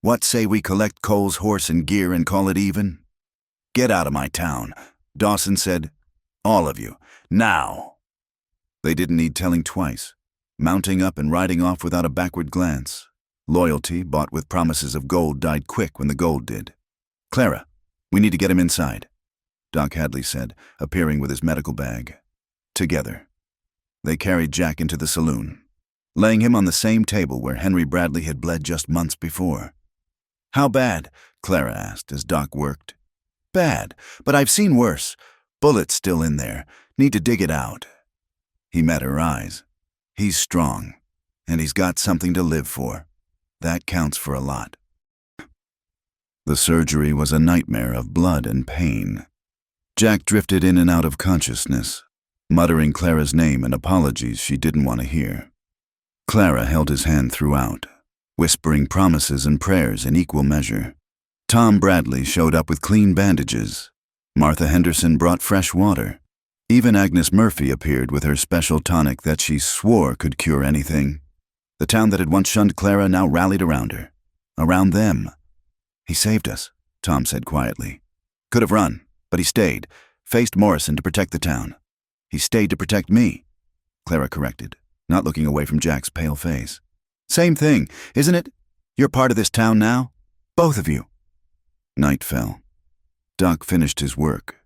Speaker 1: What say we collect Cole's horse and gear and call it even? Get out of my town, Dawson said. All of you, now. They didn't need telling twice, mounting up and riding off without a backward glance. Loyalty, bought with promises of gold, died quick when the gold did. Clara, we need to get him inside, Doc Hadley said, appearing with his medical bag. Together, they carried Jack into the saloon, laying him on the same table where Henry Bradley had bled just months before. How bad? Clara asked as Doc worked. Bad, but I've seen worse. Bullet's still in there. Need to dig it out. He met her eyes. He's strong, and he's got something to live for. That counts for a lot. The surgery was a nightmare of blood and pain. Jack drifted in and out of consciousness, muttering Clara's name and apologies she didn't want to hear. Clara held his hand throughout, whispering promises and prayers in equal measure. Tom Bradley showed up with clean bandages. Martha Henderson brought fresh water. Even Agnes Murphy appeared with her special tonic that she swore could cure anything. The town that had once shunned Clara now rallied around her. Around them. "He saved us," Tom said quietly. "Could have run, but he stayed, faced Morrison to protect the town." "He stayed to protect me," Clara corrected, not looking away from Jack's pale face. "Same thing, isn't it? You're part of this town now. Both of you." Night fell. Doc finished his work,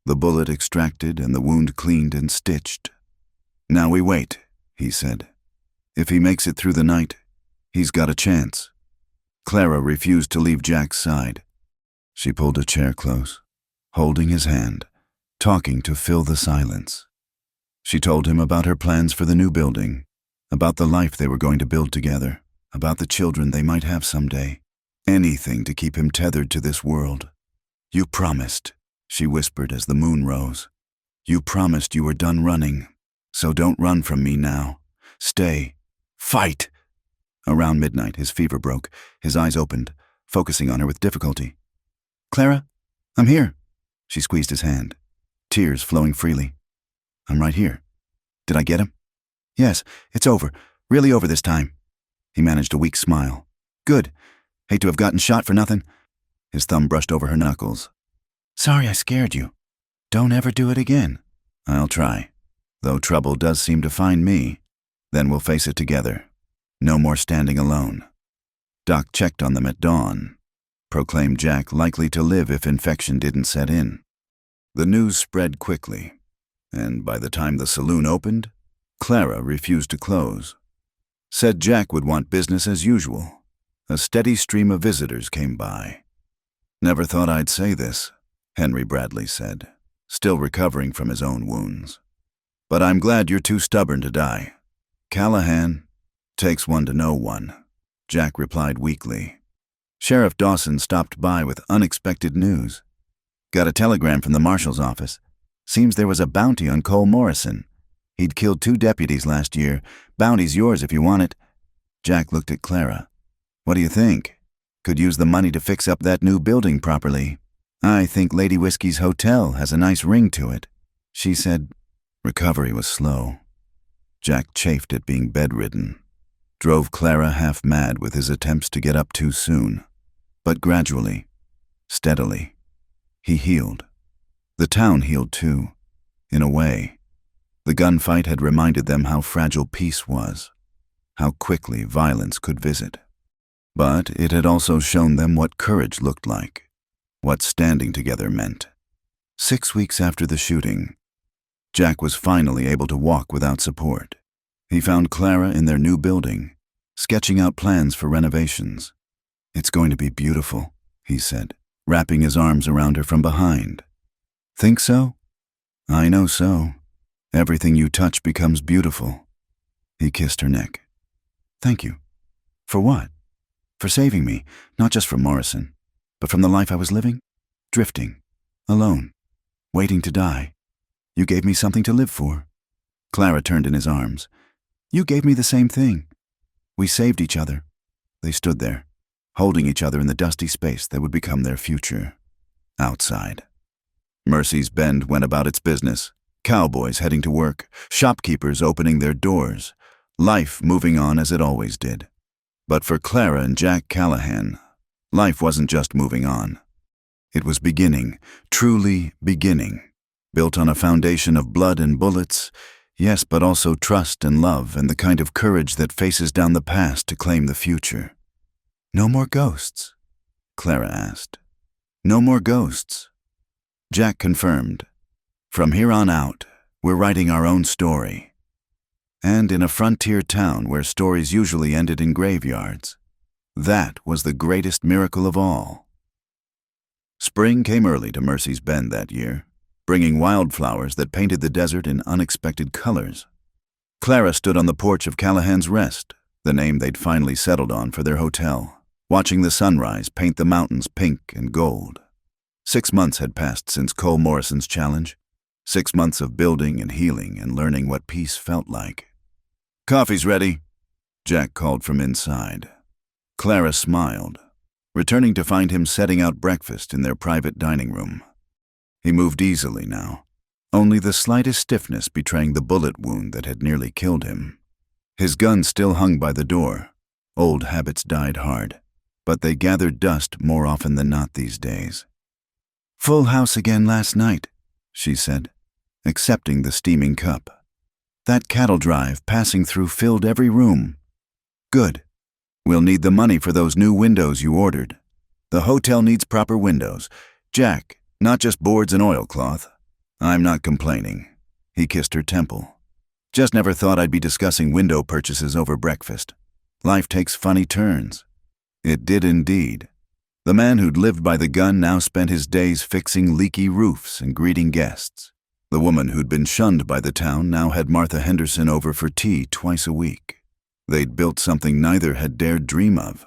Speaker 1: the bullet extracted and the wound cleaned and stitched. "Now we wait," he said. "If he makes it through the night, he's got a chance." Clara refused to leave Jack's side. She pulled a chair close, holding his hand, talking to fill the silence. She told him about her plans for the new building, about the life they were going to build together, about the children they might have someday. Anything to keep him tethered to this world. "You promised," she whispered as the moon rose. "You promised you were done running, so don't run from me now. Stay. Fight!" Around midnight, his fever broke. His eyes opened, focusing on her with difficulty. "Clara, I'm here." She squeezed his hand, tears flowing freely. "I'm right here. Did I get him?" "Yes, it's over. Really over this time." He managed a weak smile. "Good. Hate to have gotten shot for nothing." His thumb brushed over her knuckles. "Sorry I scared you. Don't ever do it again." "I'll try. Though trouble does seem to find me. Then we'll face it together. No more standing alone." Doc checked on them at dawn, proclaimed Jack likely to live if infection didn't set in. The news spread quickly, and by the time the saloon opened, Clara refused to close. Said Jack would want business as usual. A steady stream of visitors came by. "Never thought I'd say this," Henry Bradley said, still recovering from his own wounds. "But I'm glad you're too stubborn to die. Callahan, takes one to know one," Jack replied weakly. Sheriff Dawson stopped by with unexpected news. "Got a telegram from the marshal's office. Seems there was a bounty on Cole Morrison. He'd killed 2 deputies last year. Bounty's yours if you want it." Jack looked at Clara. "What do you think? Could use the money to fix up that new building properly. I think Lady Whiskey's hotel has a nice ring to it," she said. Recovery was slow. Jack chafed at being bedridden. Drove Clara half mad with his attempts to get up too soon. But gradually, steadily, he healed. The town healed too, in a way. The gunfight had reminded them how fragile peace was, how quickly violence could visit. But it had also shown them what courage looked like, what standing together meant. 6 weeks after the shooting, Jack was finally able to walk without support. He found Clara in their new building, sketching out plans for renovations. "It's going to be beautiful," he said, wrapping his arms around her from behind. "Think so?" "I know so. Everything you touch becomes beautiful." He kissed her neck. "Thank you." "For what?" "For saving me, not just from Morrison, but from the life I was living, drifting, alone, waiting to die. You gave me something to live for." Clara turned in his arms. "You gave me the same thing. We saved each other." They stood there, holding each other in the dusty space that would become their future. Outside. Mercy's Bend went about its business. Cowboys heading to work, shopkeepers opening their doors, life moving on as it always did. But for Clara and Jack Callahan, life wasn't just moving on. It was beginning, truly beginning, built on a foundation of blood and bullets, yes, but also trust and love and the kind of courage that faces down the past to claim the future. "No more ghosts?" Clara asked. "No more ghosts." Jack confirmed. "From here on out, we're writing our own story." And in a frontier town where stories usually ended in graveyards, that was the greatest miracle of all. Spring came early to Mercy's Bend that year, bringing wildflowers that painted the desert in unexpected colors. Clara stood on the porch of Callahan's Rest, the name they'd finally settled on for their hotel, watching the sunrise paint the mountains pink and gold. 6 months had passed since Cole Morrison's challenge. 6 months of building and healing and learning what peace felt like. "Coffee's ready," Jack called from inside. Clara smiled, returning to find him setting out breakfast in their private dining room. He moved easily now, only the slightest stiffness betraying the bullet wound that had nearly killed him. His gun still hung by the door. Old habits died hard, but they gathered dust more often than not these days. "Full house again last night," she said, accepting the steaming cup. "That cattle drive passing through filled every room." "Good. We'll need the money for those new windows you ordered. The hotel needs proper windows. Jack, not just boards and oilcloth." "I'm not complaining." He kissed her temple. "Just never thought I'd be discussing window purchases over breakfast. Life takes funny turns." It did indeed. The man who'd lived by the gun now spent his days fixing leaky roofs and greeting guests. The woman who'd been shunned by the town now had Martha Henderson over for tea twice a week. They'd built something neither had dared dream of.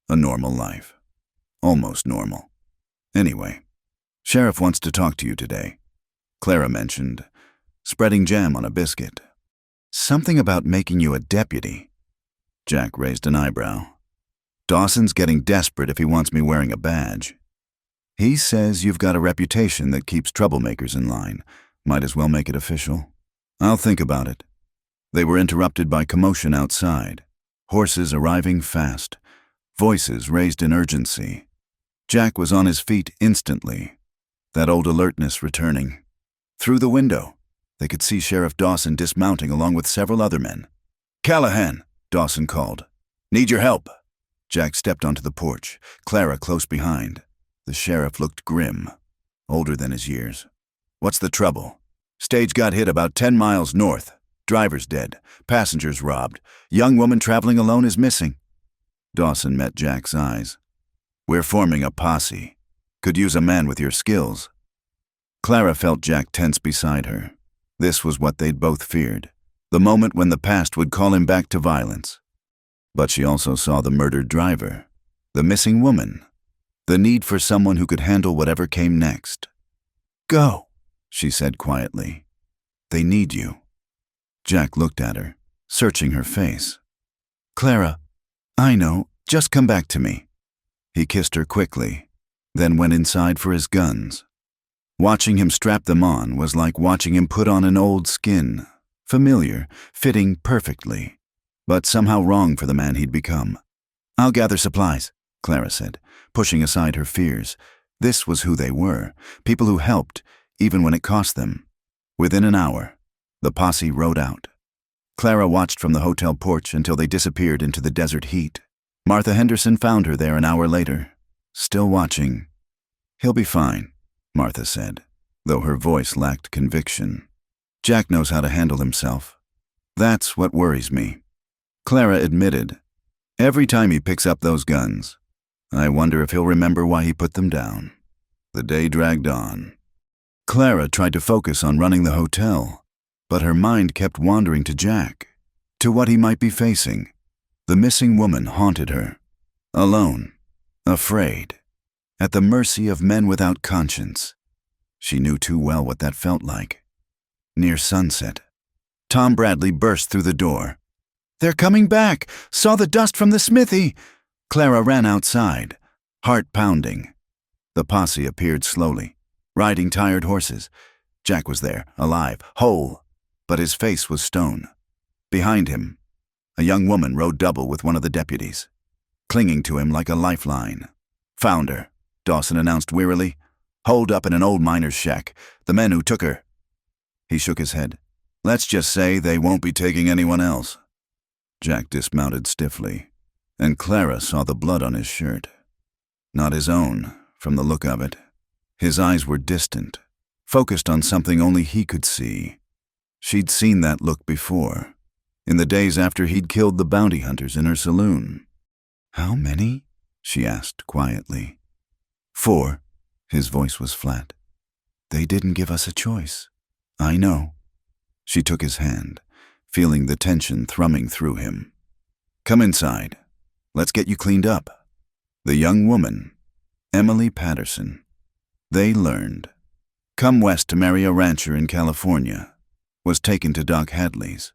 Speaker 1: A normal life. Almost normal. "Anyway, Sheriff wants to talk to you today," Clara mentioned, spreading jam on a biscuit. "Something about making you a deputy." Jack raised an eyebrow. "Dawson's getting desperate if he wants me wearing a badge. He says you've got a reputation that keeps troublemakers in line. Might as well make it official." "I'll think about it." They were interrupted by commotion outside. Horses arriving fast. Voices raised in urgency. Jack was on his feet instantly, that old alertness returning. Through the window, they could see Sheriff Dawson dismounting along with several other men. "Callahan," Dawson called. "Need your help." Jack stepped onto the porch, Clara close behind. The sheriff looked grim, older than his years. "What's the trouble?" "Stage got hit about 10 miles north. Driver's dead. Passengers robbed. Young woman traveling alone is missing." Dawson met Jack's eyes. "We're forming a posse. Could use a man with your skills." Clara felt Jack tense beside her. This was what they'd both feared. The moment when the past would call him back to violence. But she also saw the murdered driver, the missing woman, the need for someone who could handle whatever came next. "Go," she said quietly. "They need you." Jack looked at her, searching her face. "Clara, I know, just come back to me." He kissed her quickly, then went inside for his guns. Watching him strap them on was like watching him put on an old skin, familiar, fitting perfectly, but somehow wrong for the man he'd become. "I'll gather supplies," Clara said, pushing aside her fears. This was who they were, people who helped, even when it cost them. Within an hour, the posse rode out. Clara watched from the hotel porch until they disappeared into the desert heat. Martha Henderson found her there an hour later, still watching. "He'll be fine," Martha said, though her voice lacked conviction. "Jack knows how to handle himself. That's what worries me." Clara admitted, "Every time he picks up those guns, I wonder if he'll remember why he put them down." The day dragged on. Clara tried to focus on running the hotel, but her mind kept wandering to Jack, to what he might be facing. The missing woman haunted her. Alone, afraid, at the mercy of men without conscience. She knew too well what that felt like. Near sunset, Tom Bradley burst through the door. "They're coming back! Saw the dust from the smithy!" Clara ran outside, heart pounding. The posse appeared slowly, riding tired horses. Jack was there, alive, whole, but his face was stone. Behind him, a young woman rode double with one of the deputies, clinging to him like a lifeline. "Found her," Dawson announced wearily. "Holed up in an old miner's shack. The men who took her." He shook his head. "Let's just say they won't be taking anyone else." Jack dismounted stiffly, and Clara saw the blood on his shirt. Not his own, from the look of it. His eyes were distant, focused on something only he could see. She'd seen that look before, in the days after he'd killed the bounty hunters in her saloon. "How many?" she asked quietly. "4. His voice was flat. "They didn't give us a choice." "I know." She took his hand, feeling the tension thrumming through him. "Come inside. Let's get you cleaned up." The young woman, Emily Patterson. They learned. come west to marry a rancher in California. Was taken to Doc Hadley's.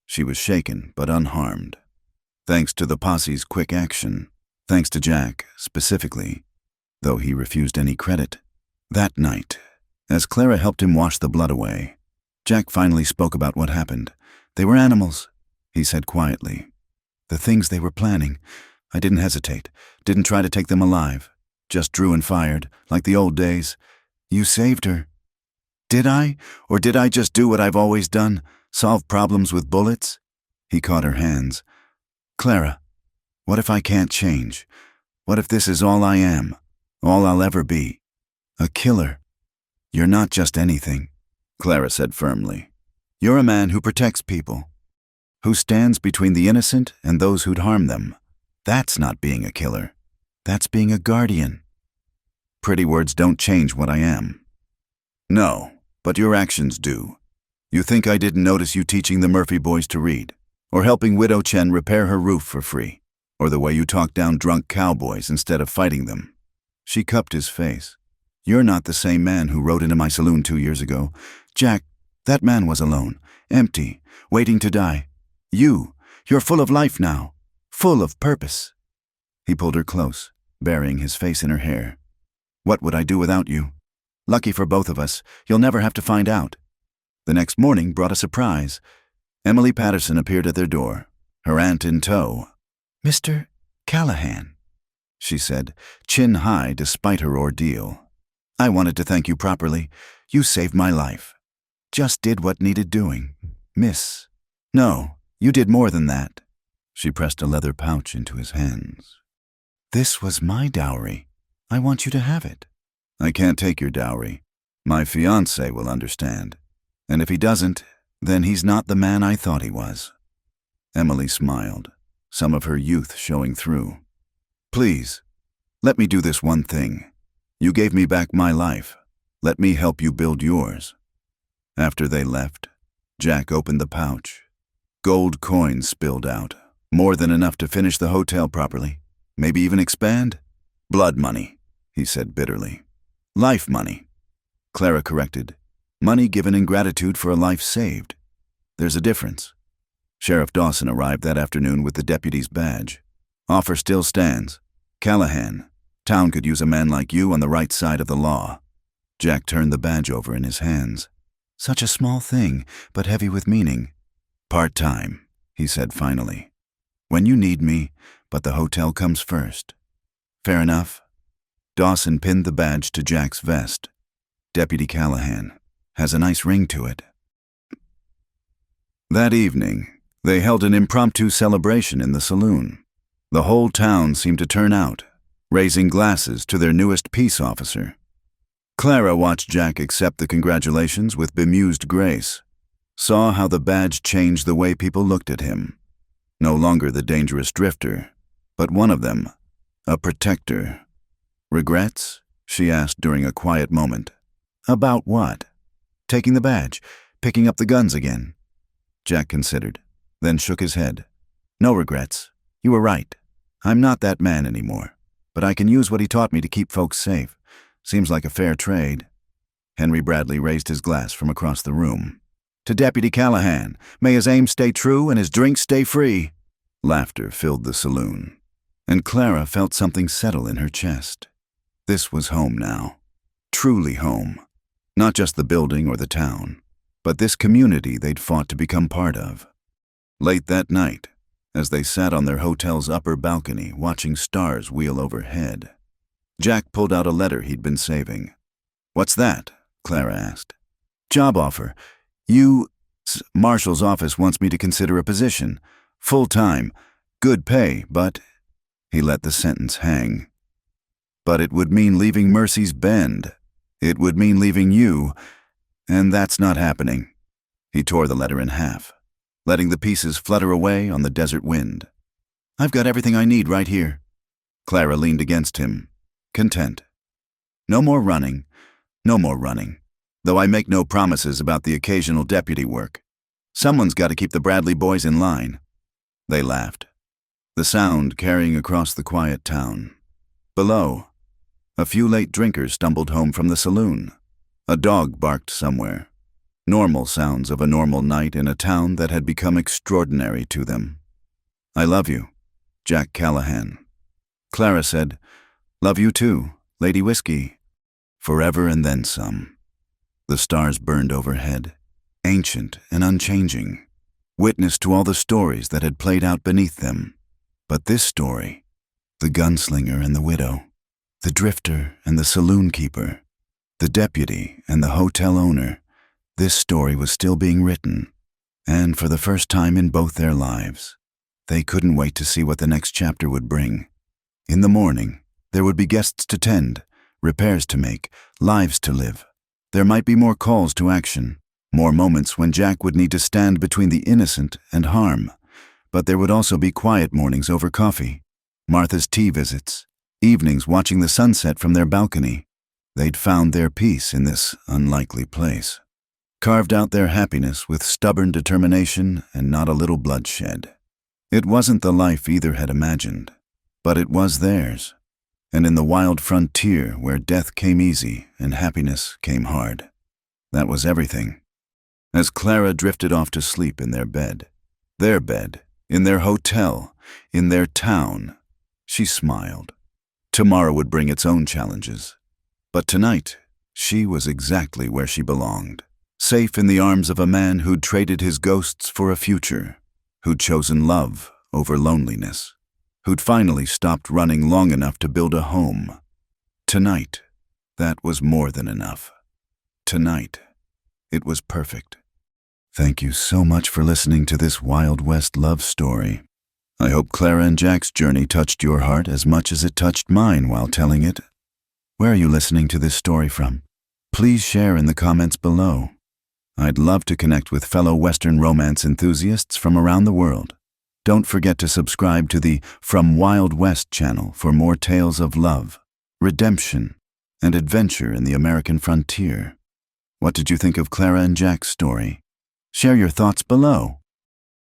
Speaker 1: She was shaken but unharmed. Thanks to the posse's quick action. Thanks to Jack, specifically, though he refused any credit. That night, as Clara helped him wash the blood away, Jack finally spoke about what happened. They were animals, he said quietly. The things they were planning. I didn't hesitate, didn't try to take them alive. Just drew and fired, like the old days. You saved her. Did I? Or did I just do what I've always done? Solve problems with bullets? He caught her hands. Clara, what if I can't change? What if this is all I am? All I'll ever be? A killer. You're not just anything, Clara said firmly. You're a man who protects people, who stands between the innocent and those who'd harm them. That's not being a killer. That's being a guardian. Pretty words don't change what I am. No, but your actions do. You think I didn't notice you teaching the Murphy boys to read, or helping Widow Chen repair her roof for free, or the way you talked down drunk cowboys instead of fighting them. She cupped his face. You're not the same man who rode into my saloon 2 years ago. Jack, that man was alone, empty, waiting to die. You're full of life now, full of purpose. He pulled her close, burying his face in her hair. What would I do without you? Lucky for both of us, you'll never have to find out. The next morning brought a surprise. Emily Patterson appeared at their door, her aunt in tow. Mr. Callahan, she said, chin high despite her ordeal. I wanted to thank you properly. You saved my life. Just did what needed doing, miss. No, you did more than that. She pressed a leather pouch into his hands. This was my dowry. I want you to have it. I can't take your dowry. My fiancé will understand. And if he doesn't, then he's not the man I thought he was. Emily smiled, some of her youth showing through. Please, let me do this one thing. You gave me back my life. Let me help you build yours. After they left, Jack opened the pouch. Gold coins spilled out, more than enough to finish the hotel properly, maybe even expand. Blood money, he said bitterly. Life money, Clara corrected. Money given in gratitude for a life saved. There's a difference. Sheriff Dawson arrived that afternoon with the deputy's badge. Offer still stands. Callahan, town could use a man like you on the right side of the law. Jack turned the badge over in his hands. Such a small thing, but heavy with meaning. Part-time, he said finally. When you need me, but the hotel comes first. Fair enough. Dawson pinned the badge to Jack's vest. Deputy Callahan. Has a nice ring to it. That evening, they held an impromptu celebration in the saloon. The whole town seemed to turn out, raising glasses to their newest peace officer. Clara watched Jack accept the congratulations with bemused grace, saw how the badge changed the way people looked at him. No longer the dangerous drifter, but one of them, a protector. Regrets? She asked during a quiet moment. About what? Taking the badge, picking up the guns again. Jack considered, then shook his head. No regrets. You were right. I'm not that man anymore, but I can use what he taught me to keep folks safe. Seems like a fair trade. Henry Bradley raised his glass from across the room. To Deputy Callahan, may his aim stay true and his drinks stay free. Laughter filled the saloon, and Clara felt something settle in her chest. This was home now. Truly home. Not just the building or the town, but this community they'd fought to become part of. Late that night, as they sat on their hotel's upper balcony watching stars wheel overhead, Jack pulled out a letter he'd been saving. What's that? Clara asked. Job offer. Marshal's office wants me to consider a position. Full-time. Good pay, but... He let the sentence hang. But it would mean leaving Mercy's Bend. It would mean leaving you, and that's not happening. He tore the letter in half, letting the pieces flutter away on the desert wind. I've got everything I need right here. Clara leaned against him, content. No more running, no more running, though I make no promises about the occasional deputy work. Someone's got to keep the Bradley boys in line. They laughed, the sound carrying across the quiet town. Below, a few late drinkers stumbled home from the saloon. A dog barked somewhere. Normal sounds of a normal night in a town that had become extraordinary to them. "I love you, Jack Callahan." Clara said, "Love you too, Lady Whiskey." Forever and then some. The stars burned overhead, ancient and unchanging, witness to all the stories that had played out beneath them. But this story, the gunslinger and the widow, the drifter and the saloon keeper, the deputy and the hotel owner, this story was still being written, and for the first time in both their lives, they couldn't wait to see what the next chapter would bring. In the morning, there would be guests to tend, repairs to make, lives to live. There might be more calls to action, more moments when Jack would need to stand between the innocent and harm. But there would also be quiet mornings over coffee, Martha's tea visits, evenings watching the sunset from their balcony. They'd found their peace in this unlikely place, carved out their happiness with stubborn determination and not a little bloodshed. It wasn't the life either had imagined, but it was theirs, and in the wild frontier where death came easy and happiness came hard. That was everything. As Clara drifted off to sleep in their bed, in their hotel, in their town, she smiled. Tomorrow would bring its own challenges, but tonight she was exactly where she belonged, safe in the arms of a man who'd traded his ghosts for a future, who'd chosen love over loneliness, who'd finally stopped running long enough to build a home. Tonight, that was more than enough. Tonight, it was perfect. Thank you so much for listening to this Wild West love story. I hope Clara and Jack's journey touched your heart as much as it touched mine while telling it. Where are you listening to this story from? Please share in the comments below. I'd love to connect with fellow Western romance enthusiasts from around the world. Don't forget to subscribe to the From Wild West channel for more tales of love, redemption, and adventure in the American frontier. What did you think of Clara and Jack's story? Share your thoughts below.